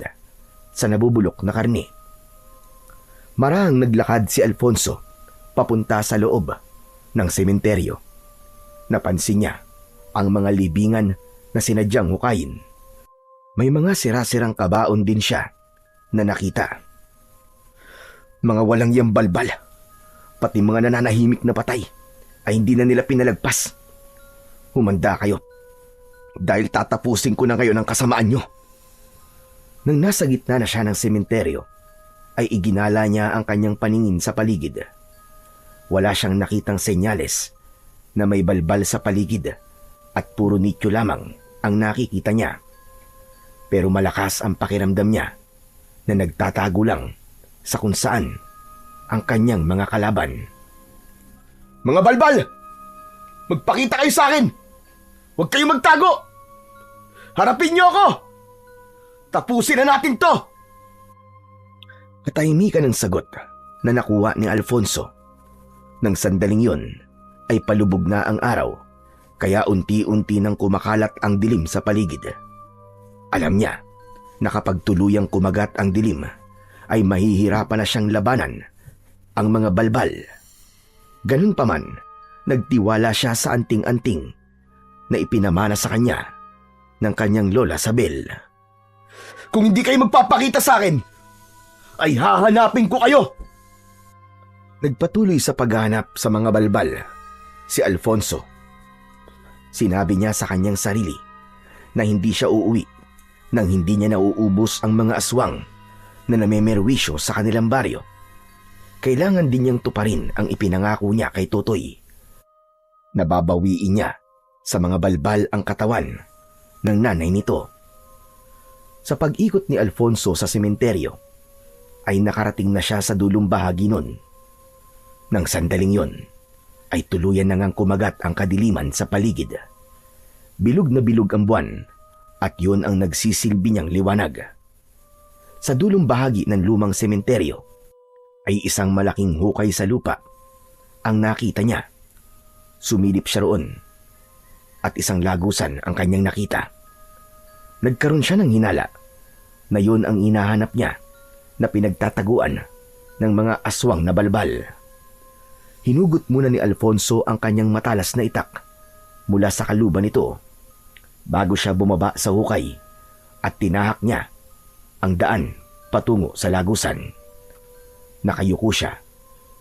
sa nabubulok na karne. Marahang naglakad si Alfonso papunta sa loob ng sementeryo. Napansin niya ang mga libingan na sinadyang hukayin. May mga sira-sirang kabaon din siya na nakita. Mga walang yambalbal, pati mga nananahimik na patay, ay hindi na nila pinalagpas. Humanda kayo dahil tatapusin ko na ngayon ang kasamaan nyo. Nang nasa gitna na siya ng sementeryo, ay iginala niya ang kanyang paningin sa paligid. Wala siyang nakitang senyales na may balbal sa paligid at puro nicho lamang ang nakikita niya. Pero malakas ang pakiramdam niya na nagtatago lang sa kung saan ang kanyang mga kalaban. Mga balbal! Magpakita kayo sa akin! Huwag kayong magtago! Harapin niyo ako! Tapusin na natin to! Katahimikan ng sagot na nakuha ni Alfonso. Nang sandaling yon ay palubog na ang araw, kaya unti-unti nang kumakalat ang dilim sa paligid. Alam niya na kapag tuluyang kumagat ang dilim ay mahihirapan na siyang labanan ang mga balbal. Ganun pa man, nagtiwala siya sa anting-anting na ipinamana sa kanya ng kanyang lola Sabel. Kung hindi kayo magpapakita sa akin, ay hahanapin ko kayo! Nagpatuloy sa paghahanap sa mga balbal si Alfonso. Sinabi niya sa kanyang sarili na hindi siya uuwi nang hindi niya nauubos ang mga aswang na namemerwisyo sa kanilang baryo. Kailangan din niyang tuparin ang ipinangako niya kay Totoy. Nababawiin niya sa mga balbal ang katawan ng nanay nito. Sa pag-ikot ni Alfonso sa sementeryo, ay nakarating na siya sa dulong bahagi nun. Nang sandaling yon, ay tuluyan na ngang kumagat ang kadiliman sa paligid. Bilog na bilog ang buwan at yun ang nagsisilbi niyang liwanag. Sa dulong bahagi ng lumang sementeryo ay isang malaking hukay sa lupa ang nakita niya. Sumilip siya roon at isang lagusan ang kanyang nakita. Nagkaroon siya ng hinala na yun ang hinahanap niya na pinagtataguan ng mga aswang na balbal. Hinugot muna ni Alfonso ang kanyang matalas na itak mula sa kaluban nito bago siya bumaba sa hukay at tinahak niya ang daan patungo sa lagusan. Nakayuko siya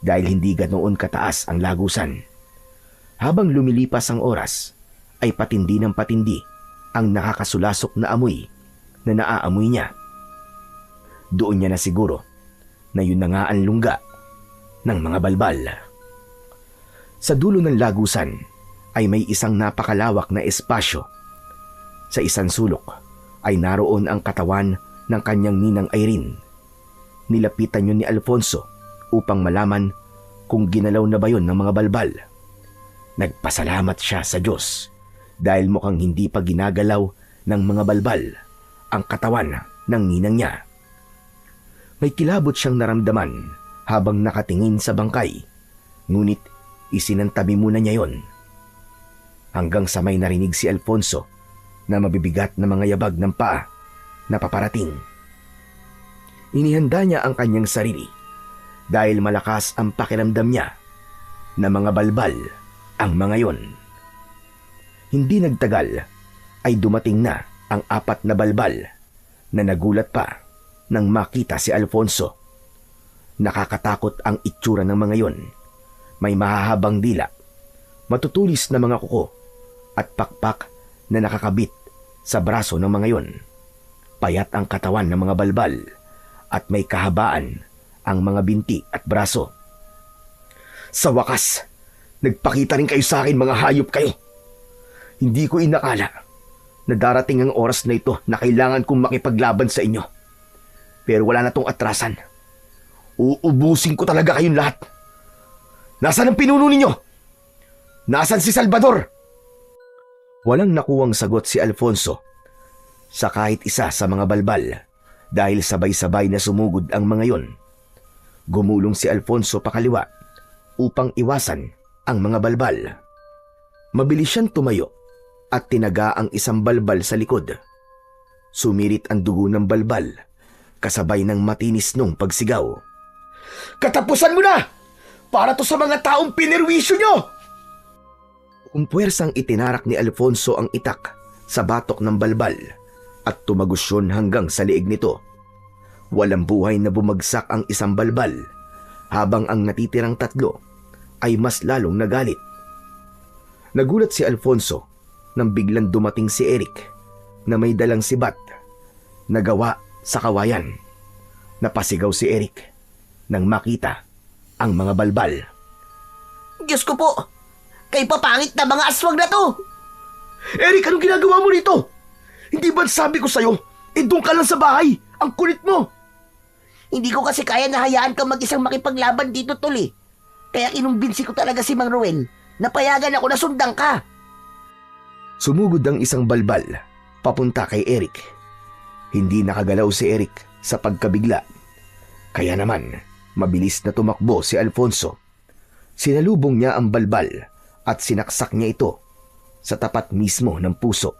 dahil hindi ganoon kataas ang lagusan. Habang lumilipas ang oras ay patindi ng patindi ang nakakasulasok na amoy na naaamoy niya. Doon niya na siguro na yun na nga ang lungga ng mga balbal. Sa dulo ng lagusan ay may isang napakalawak na espasyo. Sa isang sulok ay naroon ang katawan ng kanyang ninang Irene. Nilapitan yun ni Alfonso upang malaman kung ginalaw na ba yun ng mga balbal. Nagpasalamat siya sa Diyos dahil mukhang hindi pa ginagalaw ng mga balbal ang katawan ng ninang niya. May kilabot siyang naramdaman habang nakatingin sa bangkay, ngunit isinantabi muna niya yon. Hanggang sa may narinig si Alfonso na mabibigat na mga yabag ng paa na paparating. Inihanda niya ang kanyang sarili dahil malakas ang pakiramdam niya na mga balbal ang mga yon. Hindi nagtagal ay dumating na ang 4 na balbal na nagulat pa nang makita si Alfonso. Nakakatakot ang itsura ng mga yon. May mahahabang dila, matutulis na mga kuko at pakpak na nakakabit sa braso ng mga yon. Payat ang katawan ng mga balbal at may kahabaan ang mga binti at braso. Sa wakas, nagpakita rin kayo sa akin, mga hayop kayo. Hindi ko inakala na darating ang oras na ito na kailangan kong makipaglaban sa inyo. Pero wala na tong atrasan. Uubusin ko talaga kayong lahat. Nasaan ang pinuno ninyo? Nasaan si Salvador? Walang nakuwang sagot si Alfonso sa kahit isa sa mga balbal dahil sabay-sabay na sumugod ang mga yon. Gumulong si Alfonso pakaliwa upang iwasan ang mga balbal. Mabilis siyang tumayo at tinaga ang isang balbal sa likod. Sumirit ang dugo ng balbal kasabay ng matinis nung pagsigaw. Katapusan mo na! Para to sa mga taong pinerwisyo nyo! Kung puwersang itinarak ni Alfonso ang itak sa batok ng balbal at tumagos yun hanggang sa liig nito. Walang buhay na bumagsak ang isang balbal habang ang natitirang 3 ay mas lalong nagalit Nagulat si Alfonso nang biglang dumating si Eric na may dalang sibat na gawa sa kawayan. Napasigaw si Eric nang makita ang mga balbal. Diyos ko po! Kay papangit na mga aswang na to! Eric, anong ginagawa mo rito? Hindi ba sabi ko sa'yo, doon ka lang sa bahay? Ang kulit mo! Hindi ko kasi kaya na hayaan kang mag-isang makipaglaban dito, tol eh. Kaya inumbinsi ko talaga si Mang Ruel na payagan ako na sundan ka. Sumugod ang isang balbal papunta kay Eric. Hindi nakagalaw si Eric sa pagkabigla. Kaya naman, mabilis na tumakbo si Alfonso. Sinalubong niya ang balbal at sinaksak niya ito sa tapat mismo ng puso.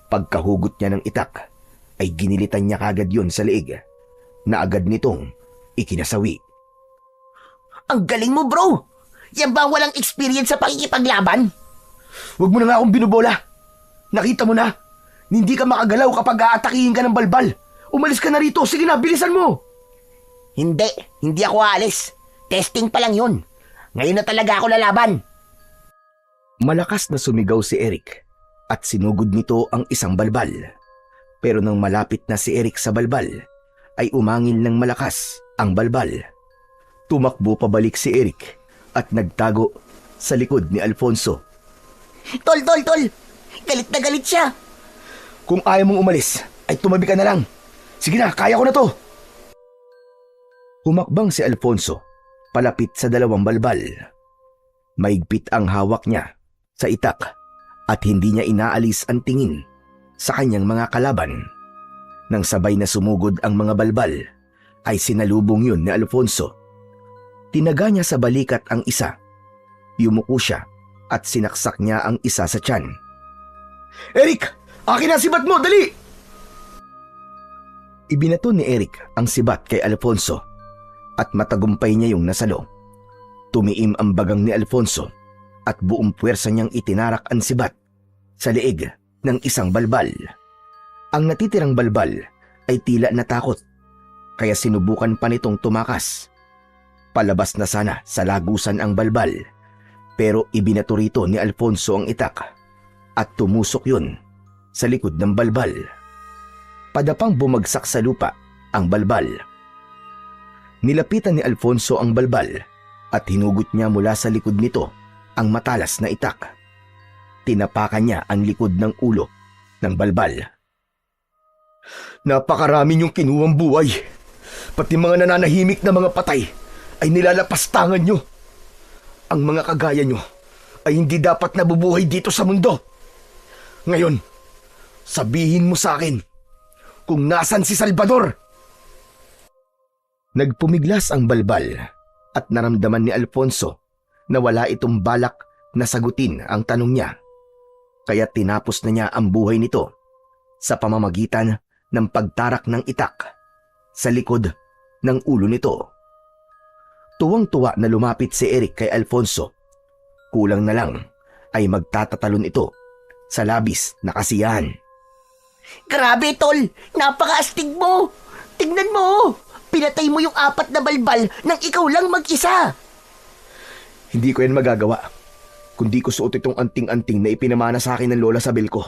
Pagkahugot niya ng itak, ay ginilitan niya kagad yun sa leeg na agad nitong ikinasawi. Ang galing mo, bro! Yan ba walang experience sa pakikipaglaban? Huwag mo na nga akong binubola. Nakita mo na, hindi ka makagalaw kapag aatakihin ka ng balbal. Umalis ka na rito. Sige na, bilisan mo. Hindi ako aalis. Testing pa lang yun. Ngayon na talaga ako lalaban. Malakas na sumigaw si Eric at sinugod nito ang isang balbal. Pero nang malapit na si Eric sa balbal, ay umangil ng malakas ang balbal. Tumakbo pabalik si Eric at nagtago sa likod ni Alfonso. Tol! Galit na galit siya. Kung ayaw mong umalis, ay tumabi ka na lang. Sige na, kaya ko na to. Humakbang si Alfonso palapit sa dalawang balbal. Maigpit ang hawak niya sa itak at hindi niya inaalis ang tingin sa kanyang mga kalaban. Nang sabay na sumugod ang mga balbal, ay sinalubong yun ni Alfonso. Tinaga niya sa balikat ang isa. Yumuko siya at sinaksak niya ang isa sa tiyan. Eric! Akin ang sibat mo! Dali! Ibinato ni Eric ang sibat kay Alfonso at matagumpay niya yung nasalo. Tumiim ang bagang ni Alfonso at buong puwersa niyang itinarak ang sibat sa leeg ng isang balbal. Ang natitirang balbal ay tila natakot, kaya sinubukan pa nitong tumakas. Palabas na sana sa lagusan ang balbal, pero ibinato rito ni Alfonso ang itak at tumusok yun sa likod ng balbal. Padapang bumagsak sa lupa ang balbal. Nilapitan ni Alfonso ang balbal at hinugot niya mula sa likod nito ang matalas na itak. Tinapakan niya ang likod ng ulo ng balbal. Napakarami niyong kinuwang buhay. Pati mga nananahimik na mga patay ay nilalapastangan niyo. Ang mga kagaya niyo ay hindi dapat nabubuhay dito sa mundo. Ngayon, sabihin mo sa akin kung nasan si Salvador. Nagpumiglas ang balbal at naramdaman ni Alfonso na wala itong balak na sagutin ang tanong niya. Kaya tinapos na niya ang buhay nito sa pamamagitan ng pagtarak ng itak sa likod ng ulo nito. Tuwang-tuwa na lumapit si Eric kay Alfonso. Kulang na lang ay magtatatalon ito sa labis na kasiyahan. Grabe, tol! Napakaastig mo! Tingnan mo! Pinatay mo yung 4 na balbal nang ikaw lang mag-isa! Hindi ko yan magagawa kundi ko suot itong anting-anting na ipinamana sa akin ng lola Sabel ko.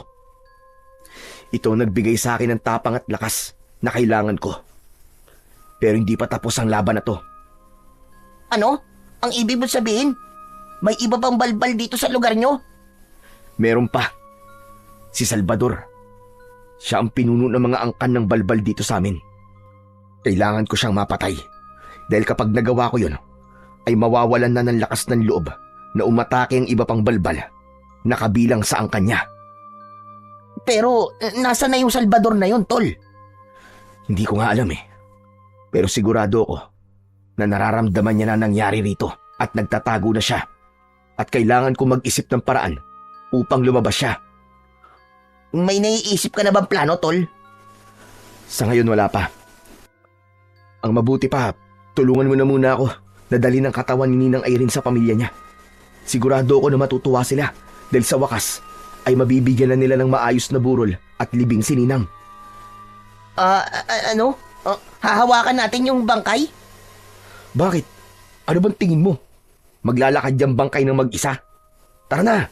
Ito ang nagbigay sa akin ng tapang at lakas na kailangan ko. Pero hindi pa tapos ang laban na to. Ano? Ang ibig mo sabihin? May iba pang balbal dito sa lugar nyo? Meron pa. Si Salvador. Siya ang pinuno ng mga angkan ng balbal dito sa amin. Kailangan ko siyang mapatay. Dahil kapag nagawa ko yun, ay mawawalan na ng lakas ng loob na umatake ang iba pang balbal na kabilang sa angkan niya. Pero nasa na yung Salvador na yun, tol? Hindi ko nga alam eh. Pero sigurado ako na nararamdaman niya na nangyari rito at nagtatago na siya. At kailangan ko mag-isip ng paraan upang lumabas siya. May naiisip ka na bang plano, tol? Sa ngayon wala pa. Ang mabuti pa, tulungan mo na muna ako na dalhin ang katawan ni Ninang Irene sa pamilya niya. Sigurado ako na matutuwa sila dahil sa wakas ay mabibigyan na nila ng maayos na burol at libing si Ninang. Ano? Hahawakan natin yung bangkay? Bakit? Ano bang tingin mo? Maglalakad diyang bangkay ng mag-isa? Tara na,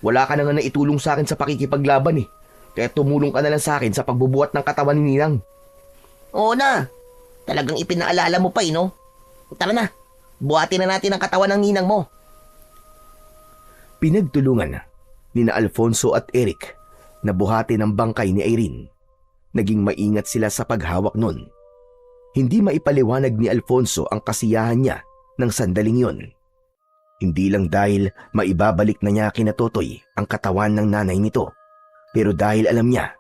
Wala ka na nga naitulong sa akin sa pakikipaglaban eh. Kaya tumulong ka na lang sa akin sa pagbubuhat ng katawan ni Ninang. Oo na. Talagang ipinaalala mo pa no? Tara na. Buhatin na natin ang katawan ng ninang mo. Pinagtulungan ni na Alfonso at Eric na buhati ng bangkay ni Irene. Naging maingat sila sa paghawak nun. Hindi maipaliwanag ni Alfonso ang kasiyahan niya ng sandaling yon. Hindi lang dahil maibabalik na niya kina Totoy ang katawan ng nanay nito, pero dahil alam niya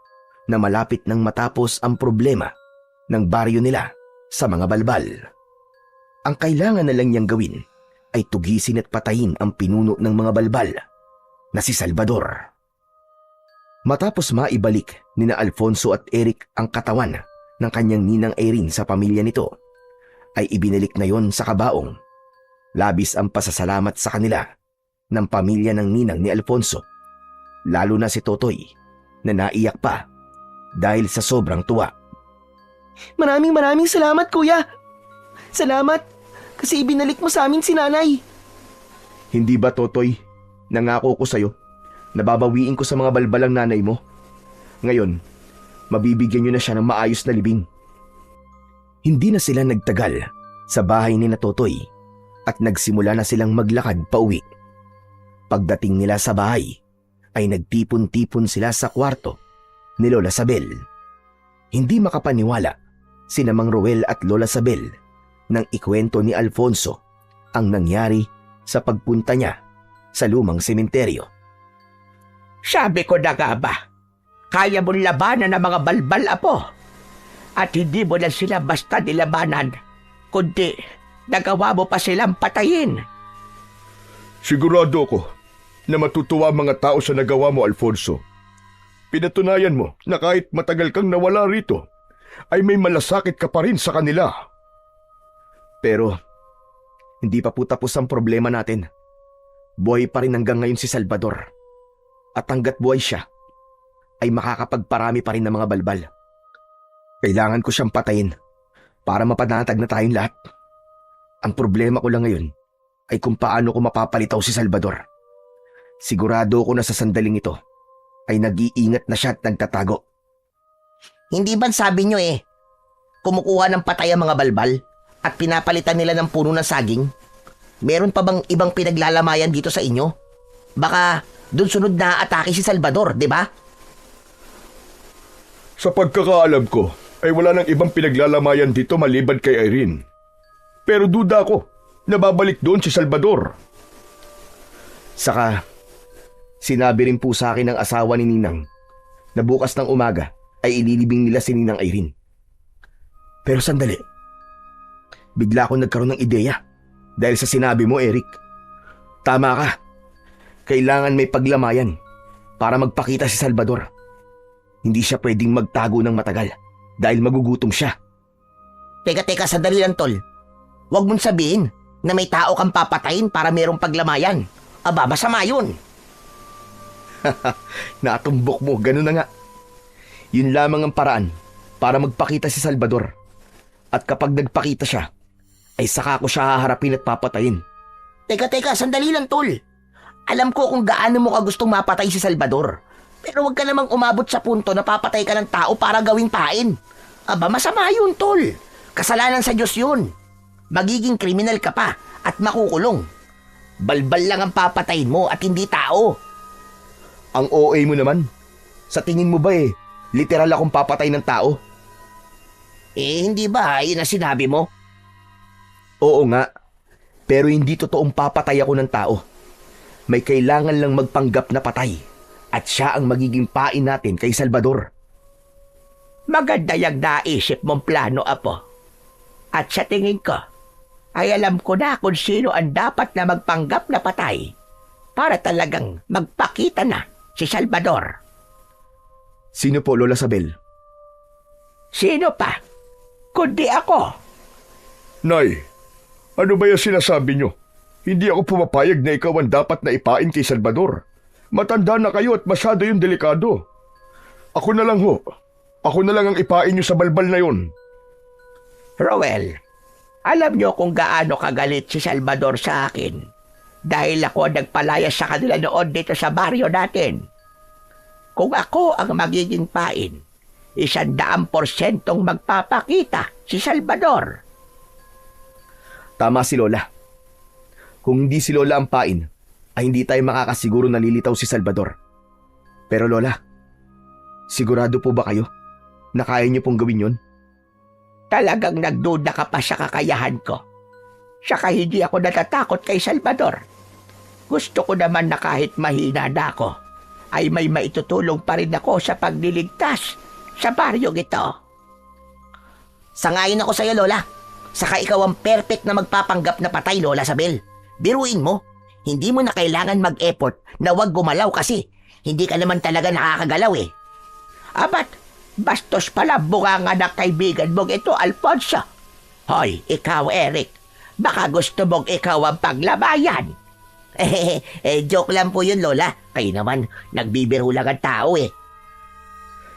na malapit nang matapos ang problema ng baryo nila sa mga balbal. Ang kailangan na lang niyang gawin ay tugisin at patayin ang pinuno ng mga balbal na si Salvador. Matapos maibalik ni na Alfonso at Eric ang katawan ng kanyang ninang Irene sa pamilya nito, ay ibinalik na yon sa kabaong. Labis ang pasasalamat sa kanila ng pamilya ng ninang ni Alfonso, lalo na si Totoy na naiyak pa dahil sa sobrang tuwa. Maraming salamat, kuya. Salamat kasi ibinalik mo sa amin si nanay. Hindi ba, Totoy? Nangako ko sa'yo na babawiin ko sa mga balbalang nanay mo. Ngayon, mabibigyan niyo na siya ng maayos na libing. Hindi na sila nagtagal sa bahay ni na Totoy at nagsimula na silang maglakad pauwi. Pagdating nila sa bahay, ay nagtipon-tipon sila sa kwarto ni Lola Sabel. Hindi makapaniwala sina Mang Roel at Lola Sabel nang ikwento ni Alfonso ang nangyari sa pagpunta niya sa lumang sementeryo. Sabi ko na nga ba, kaya mong labanan ng mga balbal, apo. At hindi mo lang sila basta nilabanan, kundi nagawa mo pa silang patayin. Sigurado ko na matutuwa ang mga tao sa nagawa mo, Alfonso. Pinatunayan mo na kahit matagal kang nawala rito, ay may malasakit ka pa rin sa kanila. Pero, hindi pa po tapos ang problema natin. Buhay pa rin hanggang ngayon si Salvador. At hanggat buhay siya, ay makakapagparami pa rin ng mga balbal. Kailangan ko siyang patayin para mapanatag na tayong lahat. Ang problema ko lang ngayon ay kung paano ko mapapalitaw si Salvador. Sigurado ko na sa sandaling ito ay nag-iingat na siya at nagtatago. Hindi ba sabi nyo kumukuha ng patay ang mga balbal at pinapalitan nila ng puno ng saging? Meron pa bang ibang pinaglalamayan dito sa inyo? Baka dun sunod na atake si Salvador, di ba? Sa pagkakaalam ko, ay wala nang ibang pinaglalamayan dito maliban kay Irene. Pero duda ko na babalik doon si Salvador. Saka, sinabi rin po sa akin ng asawa ni Ninang na bukas ng umaga ay ililibing nila si Ninang Irene. Pero sandali, bigla akong nagkaroon ng ideya dahil sa sinabi mo, Eric. Tama ka, kailangan may paglamayan para magpakita si Salvador. Hindi siya pwedeng magtago ng matagal dahil magugutom siya. Teka, sandali lang, tol. Huwag mong sabihin na may tao kang papatayin para merong paglamayan. Aba, masama yun. Natumbok mo, ganun na nga. Yun lamang ang paraan para magpakita si Salvador. At kapag nagpakita siya, ay saka ko siya haharapin at papatayin. Teka, sandali lang, tol. Alam ko kung gaano mo ka gustong mapatay si Salvador. Pero huwag ka namang umabot sa punto na papatay ka ng tao para gawing pain. Aba, masama yun, tol. Kasalanan sa Diyos yun. Magiging kriminal ka pa at makukulong. Balbal lang ang papatayin mo at hindi tao. Ang OA mo naman. Sa tingin mo ba literal akong papatay ng tao? Hindi ba yun ang sinabi mo? Oo nga, pero hindi totoong papatay ako ng tao. May kailangan lang magpanggap na patay at siya ang magiging pain natin kay Salvador. Maganda yung naisip mong plano, apo. At sa tingin ko, ay alam ko na kung sino ang dapat na magpanggap na patay para talagang magpakita na si Salvador. Sino po, Lola Sabel? Sino pa? Kundi ako. Nay, ano ba yung sinasabi nyo? Hindi ako pumapayag na ikaw ang dapat na ipain kay Salvador. Matanda na kayo at masyado yung delikado. Ako na lang ho. Ako na lang ang ipain nyo sa balbal na yon. Roel, alam niyo kung gaano kagalit si Salvador sa akin. Dahil ako ang nagpalaya sa kanila noon dito sa baryo natin. Kung ako ang magiging pain, 100% magpapakita si Salvador. Tama si Lola. Kung hindi si Lola ang pain, ay hindi tayo makakasiguro na lilitaw si Salvador. Pero Lola, sigurado po ba kayo na kaya niyo pong gawin yun? Talagang nagduda ka pa sa kakayahan ko. Saka hindi ako natatakot kay Salvador. Gusto ko naman na kahit mahina na ako, ay may maitutulong pa rin ako sa pagliligtas sa baryong ito. Sangayon ako sa'yo, Lola. Saka ikaw ang perfect na magpapanggap na patay, Lola Sabel. Biruin mo, hindi mo na kailangan mag-effort na wag gumalaw kasi hindi ka naman talaga nakakagalaw eh. Abat, bastos pala bunganga na kaibigan mong ito, Alfonso. Hoy, ikaw, Eric. Baka gusto mong ikaw ang paglabayan. Joke lang po yun, Lola. Kayo naman, nagbibiro lang ang tao eh.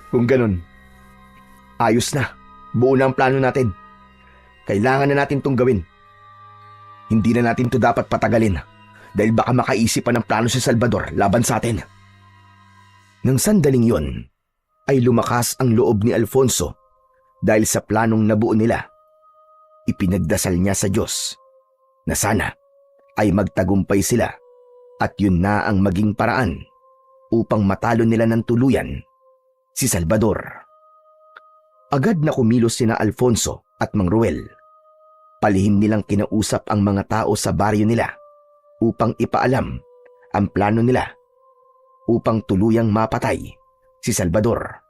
Kung ganun, ayos na. Buo na ang plano natin. Kailangan na natin itong gawin. Hindi na natin ito dapat patagalin dahil baka makaisip pa ng plano si Salvador laban sa atin. Nang sandaling yon, ay lumakas ang loob ni Alfonso dahil sa planong nabuo nila. Ipinagdasal niya sa Diyos na sana ay magtagumpay sila at yun na ang maging paraan upang matalo nila ng tuluyan si Salvador. Agad na kumilos sina Alfonso at Mang Ruel. Palihim nilang kinausap ang mga tao sa baryo nila upang ipaalam ang plano nila upang tuluyang mapatay si Salvador.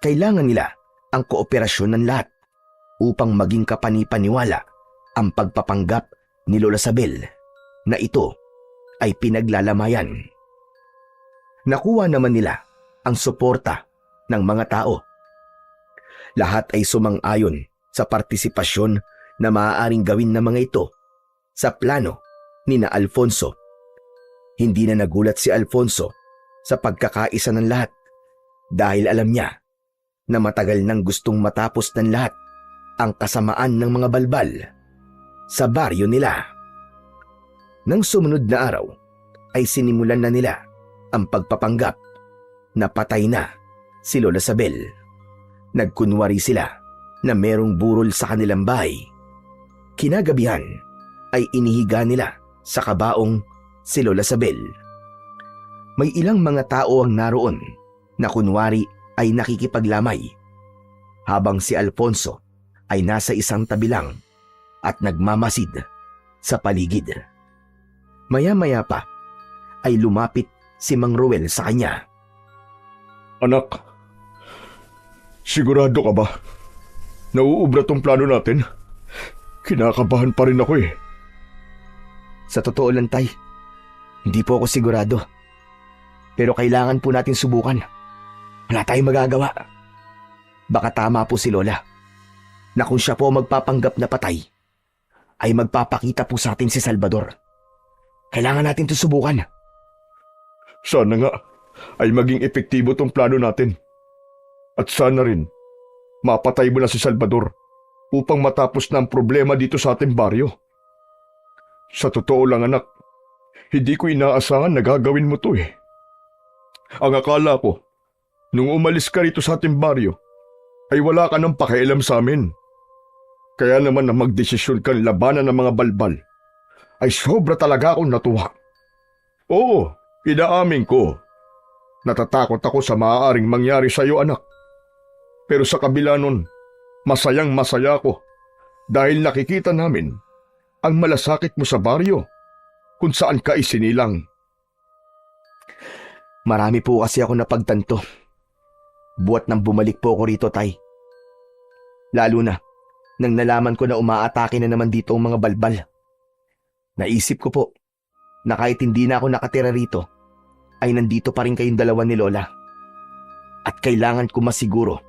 Kailangan nila ang kooperasyon ng lahat upang maging kapani-paniwala ang pagpapanggap ni Lola Sabel na ito ay pinaglalamayan. Nakuha naman nila ang suporta ng mga tao. Lahat ay sumang-ayon sa partisipasyon na maaaring gawin ng mga ito sa plano ni na Alfonso. Hindi na nagulat si Alfonso sa pagkakaisa ng lahat dahil alam niya na matagal nang gustong matapos ng lahat ang kasamaan ng mga balbal sa baryo nila. Nang sumunod na araw ay sinimulan na nila ang pagpapanggap na patay na si Lola Sabel. Nagkunwari sila na merong burol sa kanilang bahay. Kinagabihan ay inihiga nila sa kabaong si Lola Sabel. May ilang mga tao ang naroon na kunwari ay nakikipaglamay habang si Alfonso ay nasa isang tabi lang at nagmamasid sa paligid. Maya-maya pa ay lumapit si Mang Ruel sa kanya. Anak, sigurado ka ba? Nauubra tong plano natin? Kinakabahan pa rin ako eh. Sa totoo lang, Tay, hindi po ako sigurado. Pero kailangan po natin subukan. Wala tayong magagawa. Baka tama po si Lola na kung siya po magpapanggap na patay, ay magpapakita po sa atin si Salvador. Kailangan natin ito subukan. Sana nga ay maging epektibo tong plano natin. At sana rin, mapatay mo na si Salvador upang matapos na ang problema dito sa ating baryo. Sa totoo lang anak, hindi ko inaasahan na gagawin mo to eh. Ang akala ko, nung umalis ka rito sa ating baryo, ay wala ka nang pakialam sa amin. Kaya naman na magdesisyon kang labanan ng mga balbal, ay sobra talaga akong natuwa. Oo, inaamin ko. Natatakot ako sa maaaring mangyari sa iyo anak. Pero sa kabila nun, masayang masaya ako dahil nakikita namin ang malasakit mo sa baryo kung saan ka isinilang. Marami po kasi ako napagtanto. Buwat nang bumalik po ako rito, Tay. Lalo na nang nalaman ko na umaatake na naman dito ang mga balbal. Naisip ko po na kahit hindi na ako nakatira rito, ay nandito pa rin kayong dalawa ni Lola. At kailangan ko masiguro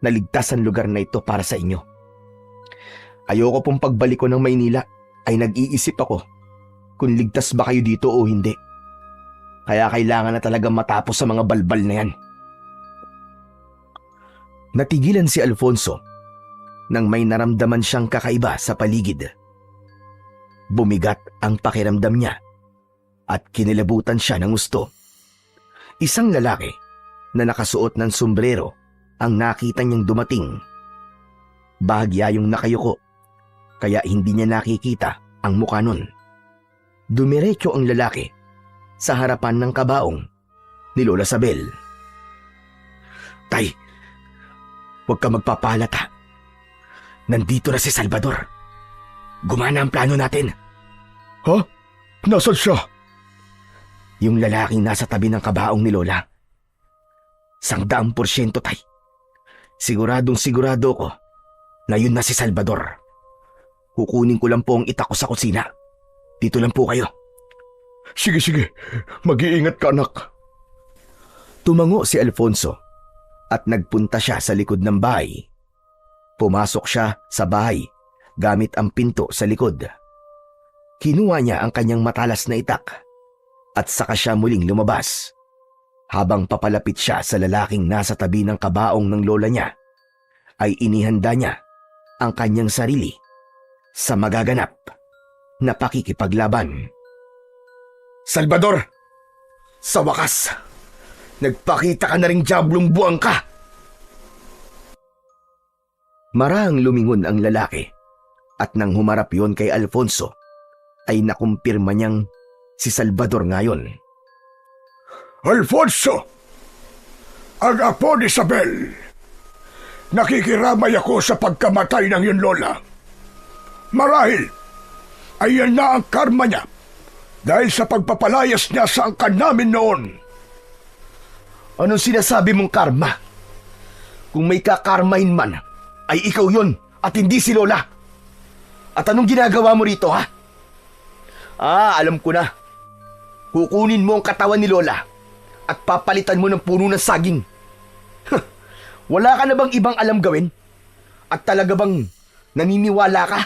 na ligtas ang lugar na ito para sa inyo. Ayoko pong pagbalik ko ng Maynila ay nag-iisip ako kung ligtas ba kayo dito o hindi. Kaya kailangan na talagang matapos sa mga balbal na yan. Natigilan si Alfonso nang may naramdaman siyang kakaiba sa paligid. Bumigat ang pakiramdam niya at kinilabutan siya ng gusto. Isang lalaki na nakasuot ng sombrero ang nakita niyang dumating. Bahagya yung nakayuko, kaya hindi niya nakikita ang mukha nun. Dumiretso ang lalaki sa harapan ng kabaong ni Lola Sabel. Tay, huwag ka magpapalata. Nandito na si Salvador. Gumana ang plano natin. Ha? Nasaan siya? Yung lalaking nasa tabi ng kabaong ni Lola. 100%, tay. Siguradong sigurado ko na yun na si Salvador. Kukunin ko lang po ang itak ko sa kusina. Dito lang po kayo. Sige. Mag-iingat ka, anak. Tumango si Alfonso at nagpunta siya sa likod ng bahay. Pumasok siya sa bahay gamit ang pinto sa likod. Kinuha niya ang kanyang matalas na itak at saka siya muling lumabas. Habang papalapit siya sa lalaking nasa tabi ng kabaong ng lola niya, ay inihanda niya ang kanyang sarili sa magaganap na pakikipaglaban. Salvador! Sa wakas, nagpakita ka na ring diablong buwang ka! Marahang lumingon ang lalaki at nang humarap yon kay Alfonso, ay nakumpirma niyang si Salvador ngayon. Alfonso, ang apo ni Isabel. Nakikiramay ako sa pagkamatay ng iyong lola. Marahil, ayan na ang karma niya dahil sa pagpapalayas niya sa angkan namin noon. Anong sinasabi mong karma? Kung may kakarmahin man, ay ikaw yon at hindi si Lola. At anong ginagawa mo rito, ha? Alam ko na. Kukunin mo ang katawan ni Lola at papalitan mo ng puno ng saging. Wala ka na bang ibang alam gawin? At talaga bang naniniwala ka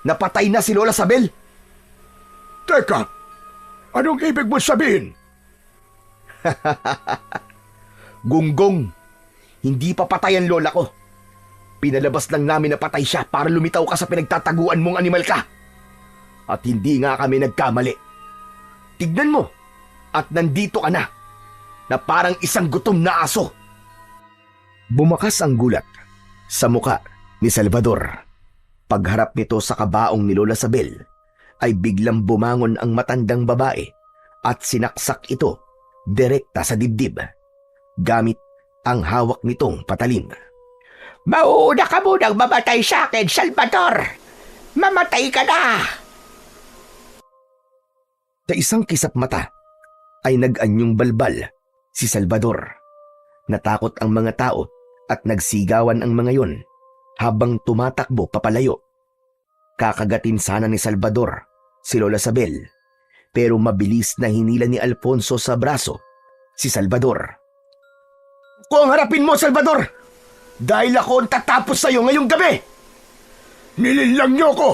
na patay na si Lola Sabel? Teka, anong ibig mo sabihin? Gunggong, hindi pa patay ang lola ko. Pinalabas lang namin na patay siya para lumitaw ka sa pinagtataguan mong animal ka. At hindi nga kami nagkamali. Tignan mo, at nandito ka na parang isang gutom na aso. Bumakas ang gulat sa muka ni Salvador. Pagharap nito sa kabaong ni Lola Sabel, ay biglang bumangon ang matandang babae at sinaksak ito direkta sa dibdib gamit ang hawak nitong patalim. Mauna ka munang mamatay sa akin, Salvador! Mamatay ka na! Sa isang kisap mata ay nag-anyong balbal si Salvador. Natakot ang mga tao at nagsigawan ang mga yon habang tumatakbo papalayo. Kakagatin sana ni Salvador si Lola Sabel, pero mabilis na hinila ni Alfonso sa braso si Salvador. Kung harapin mo, Salvador! Dahil ako ang tatapos sa'yo ngayong gabi! Nilinlang niyo ko!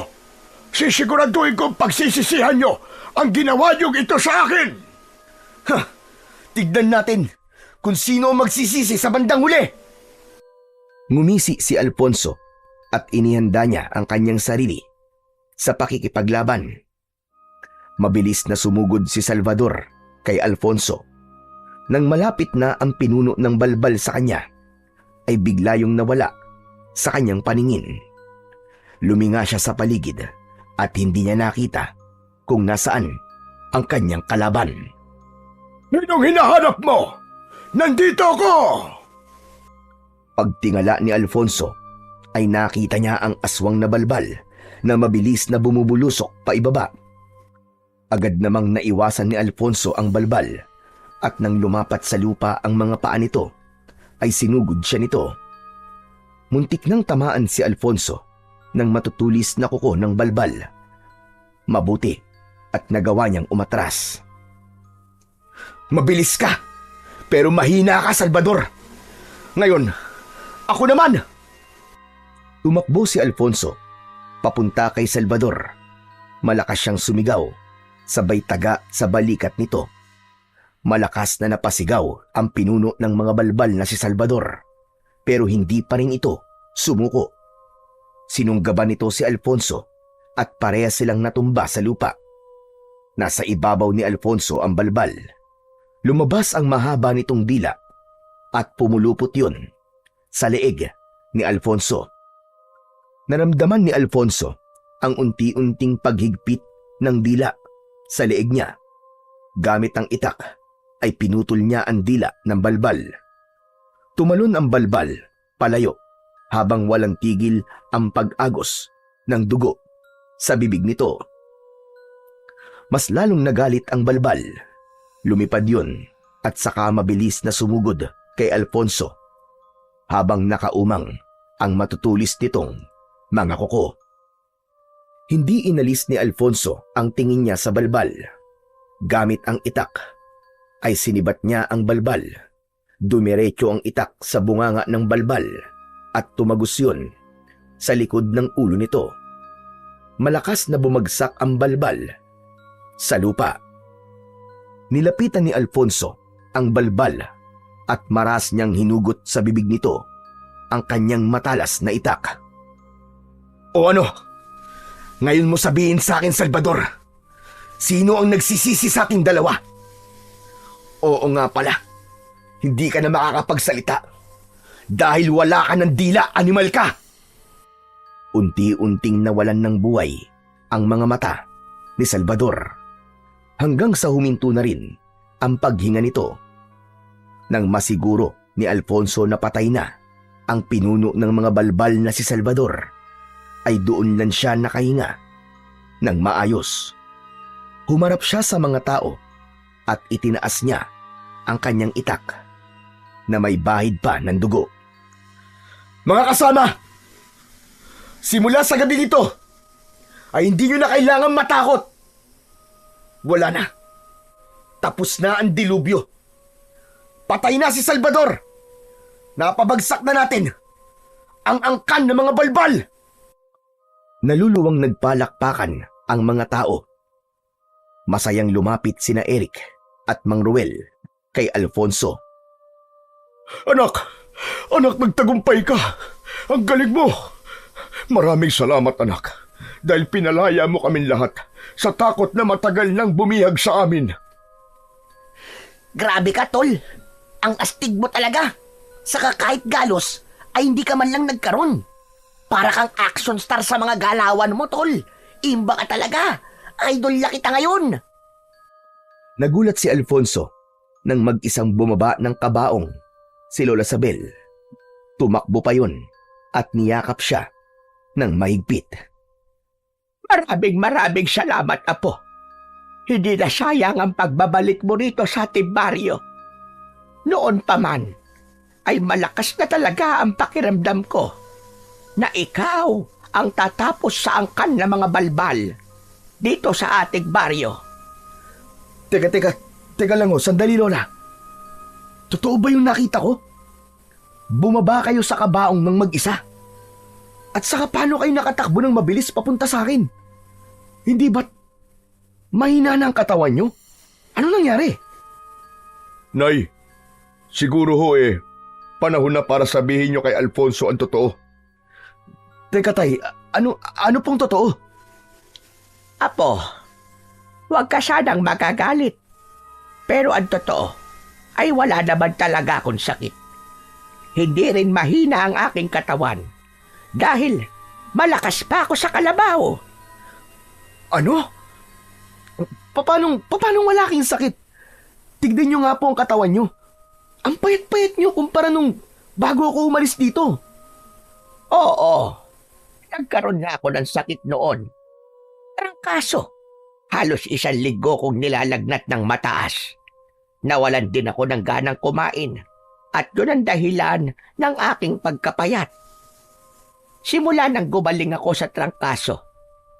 Sisiguraduhin kong pagsisisihan niyo ang ginawa niyong ito sa akin! Tignan natin kung sino ang magsisisi sa bandang huli! Ngumisi si Alfonso at inihanda niya ang kanyang sarili sa pakikipaglaban. Mabilis na sumugod si Salvador kay Alfonso. Nang malapit na ang pinuno ng balbal sa kanya, ay bigla yung nawala sa kanyang paningin. Luminga siya sa paligid at hindi niya nakita kung nasaan ang kanyang kalaban. Ninong hinahanap mo? Nandito ako! Pagtingala ni Alfonso, ay nakita niya ang aswang na balbal na mabilis na bumubulusok paibaba. Agad namang naiwasan ni Alfonso ang balbal at nang lumapat sa lupa ang mga paa nito, ay sinugod siya nito. Muntik nang tamaan si Alfonso ng matutulis na kuko ng balbal. Mabuti at nagawa niyang umatras. Mabilis ka, pero mahina ka, Salvador. Ngayon, ako naman! Tumakbo si Alfonso papunta kay Salvador. Malakas siyang sumigaw, sabay taga sa balikat nito. Malakas na napasigaw ang pinuno ng mga balbal na si Salvador, pero hindi pa rin ito sumuko. Sinunggaban nito si Alfonso at parehas silang natumba sa lupa. Nasa ibabaw ni Alfonso ang balbal. Lumabas ang mahaba nitong dila at pumulupot yun sa leeg ni Alfonso. Naramdaman ni Alfonso ang unti-unting paghigpit ng dila sa leeg niya. Gamit ang itak ay pinutol niya ang dila ng balbal. Tumalon ang balbal palayo habang walang tigil ang pag-agos ng dugo sa bibig nito. Mas lalong nagalit ang balbal. Lumipad yun at saka mabilis na sumugod kay Alfonso habang nakaumang ang matutulis nitong mga kuko. Hindi inalis ni Alfonso ang tingin niya sa balbal. Gamit ang itak ay sinibat niya ang balbal. Dumiretso ang itak sa bunganga ng balbal at tumagos yun sa likod ng ulo nito. Malakas na bumagsak ang balbal sa lupa. Nilapitan ni Alfonso ang balbal at maras niyang hinugot sa bibig nito ang kanyang matalas na itak. O ano? Ngayon mo sabihin sa akin, Salvador, sino ang nagsisisi sa ating dalawa? Oo nga pala, hindi ka na makakapagsalita dahil wala ka ng dila, animal ka! Unti-unting nawalan ng buhay ang mga mata ni Salvador hanggang sa huminto na rin ang paghinga nito. Nang masiguro ni Alfonso na patay na ang pinuno ng mga balbal na si Salvador, ay doon lang siya nakahinga ng maayos. Humarap siya sa mga tao at itinaas niya ang kanyang itak na may bahid pa ng dugo. Mga kasama! Simula sa gabi nito ay hindi nyo na kailangan matakot. Wala na. Tapos na ang dilubyo. Patay na si Salvador. Napabagsak na natin ang angkan ng mga balbal. Naluluwang nagpalakpakan ang mga tao. Masayang lumapit sina Eric at Mang Ruel kay Alfonso. Anak! Anak, nagtagumpay ka! Ang galing mo! Maraming salamat, anak, dahil pinalaya mo kaming lahat sa takot na matagal nang bumihag sa amin. Grabe ka, tol. Ang astig mo talaga. Saka kahit galos, ay hindi ka man lang nagkaroon. Para kang action star sa mga galawan mo, tol. Imba ka talaga. Idol na kita ngayon. Nagulat si Alfonso nang mag-isang bumaba ng kabaong si Lola Sabel. Tumakbo pa yun at niyakap siya ng mahigpit. Maraming salamat, Apo. Hindi na sayang ang pagbabalik mo rito sa ating baryo. Noon pa man, ay malakas na talaga ang pakiramdam ko na ikaw ang tatapos sa angkan ng mga balbal dito sa ating baryo. Teka lang sandali, Lola. Totoo ba yung nakita ko? Bumaba kayo sa kabaong ng mag-isa? At saka paano kayo nakatakbo ng mabilis papunta sa akin? Hindi ba't mahina na ang katawan nyo? Ano nangyari? Nay, siguro panahon na para sabihin nyo kay Alfonso ang totoo. Teka tay, ano pong totoo? Apo, huwag ka sanang magagalit. Pero ang totoo ay wala naman talaga akong sakit. Hindi rin mahina ang aking katawan dahil malakas pa ako sa kalabaw. Ano? Paano wala kayong sakit? Tignan nyo nga po ang katawan nyo. Ang payat-payat nyo kumpara nung bago ako umalis dito. Oo, nagkaroon na ako ng sakit noon. Trangkaso, halos 1 linggo kong nilalagnat ng mataas. Nawalan din ako ng ganang kumain at yun ang dahilan ng aking pagkapayat. Simula nang gumaling ako sa trangkaso,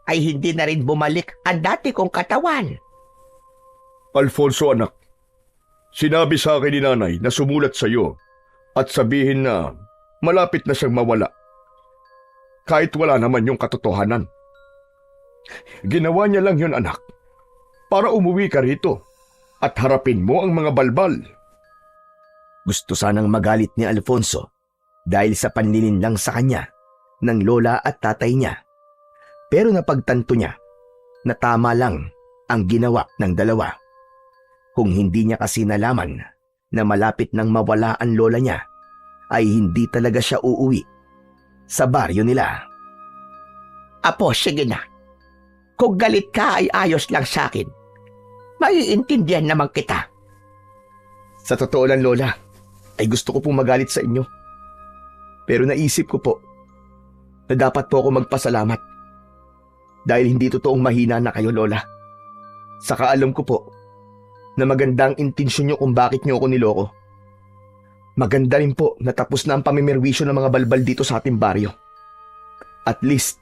ay hindi na rin bumalik ang dati kong katawan. Alfonso, anak, sinabi sa akin ni nanay na sumulat sa iyo at sabihin na malapit na siyang mawala. Kahit wala naman yung katotohanan. Ginawa niya lang yun, anak, para umuwi ka rito at harapin mo ang mga balbal. Gusto sanang magalit ni Alfonso dahil sa panlilinlang sa kanya ng lola at tatay niya. Pero napagtanto niya na tama lang ang ginawa ng dalawa. Kung hindi niya kasi nalaman na malapit nang mawala ang lola niya, ay hindi talaga siya uuwi sa baryo nila. Apo, sige na. Kung galit ka ay ayos lang sa akin. Maiintindihan naman kita. Sa totoo lang, Lola, ay gusto ko pong magalit sa inyo. Pero naisip ko po na dapat po ako magpasalamat. Dahil hindi totoong mahina na kayo, Lola. Saka alam ko po na magandang intensyon nyo kung bakit nyo ako niloko. Maganda rin po na tapos na ang pamimerwisyo ng mga balbal dito sa ating baryo. At least,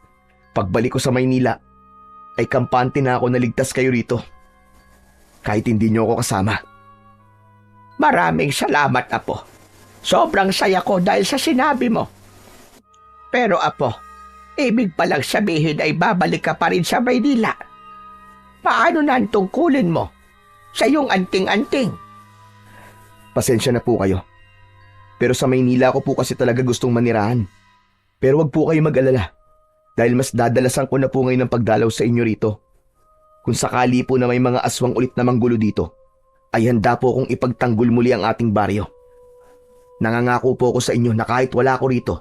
pagbalik ko sa Maynila, ay kampante na ako na ligtas kayo rito. Kahit hindi nyo ako kasama. Maraming salamat, Apo. Sobrang saya ko dahil sa sinabi mo. Pero, Apo, ibig palang sabihin ay babalik ka pa rin sa Maynila. Paano na ang tungkulin mo sa iyong anting-anting? Pasensya na po kayo. Pero sa Maynila ko po kasi talaga gustong manirahan. Pero wag po kayo mag-alala. Dahil mas dadalasan ko na po ngayon ang pagdalaw sa inyo rito. Kung sakali po na may mga aswang ulit na manggulo dito, ay handa po akong ipagtanggol muli ang ating baryo. Nangangako po ako sa inyo na kahit wala ko rito,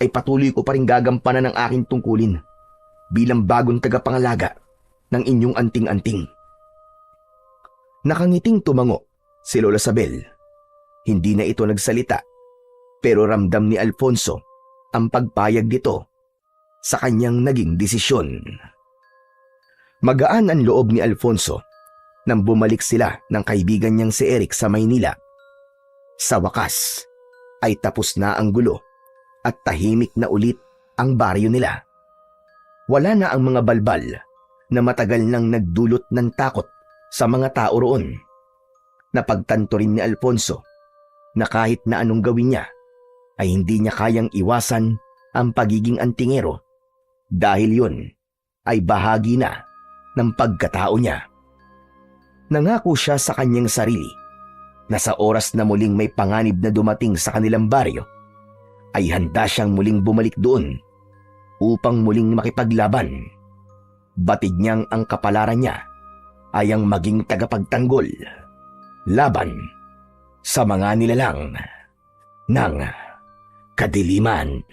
ay patuloy ko pa rin gagampanan ang aking tungkulin bilang bagong tagapangalaga ng inyong anting-anting. Nakangiting tumango si Lola Sabel. Hindi na ito nagsalita, pero ramdam ni Alfonso ang pagpayag nito sa kanyang naging desisyon. Magaan ang loob ni Alfonso nang bumalik sila ng kaibigan niyang si Eric sa Maynila. Sa wakas ay tapos na ang gulo at tahimik na ulit ang baryo nila. Wala na ang mga balbal na matagal nang nagdulot ng takot sa mga tao roon. Napagtanto rin ni Alfonso na kahit na anong gawin niya ay hindi niya kayang iwasan ang pagiging antingero dahil yun ay bahagi na ng pagkatao niya. Nangako siya sa kanyang sarili na sa oras na muling may panganib na dumating sa kanilang baryo, ay handa siyang muling bumalik doon upang muling makipaglaban. Batid niyang ang kapalaran niya ay ang maging tagapagtanggol laban sa mga nilalang ng kadiliman.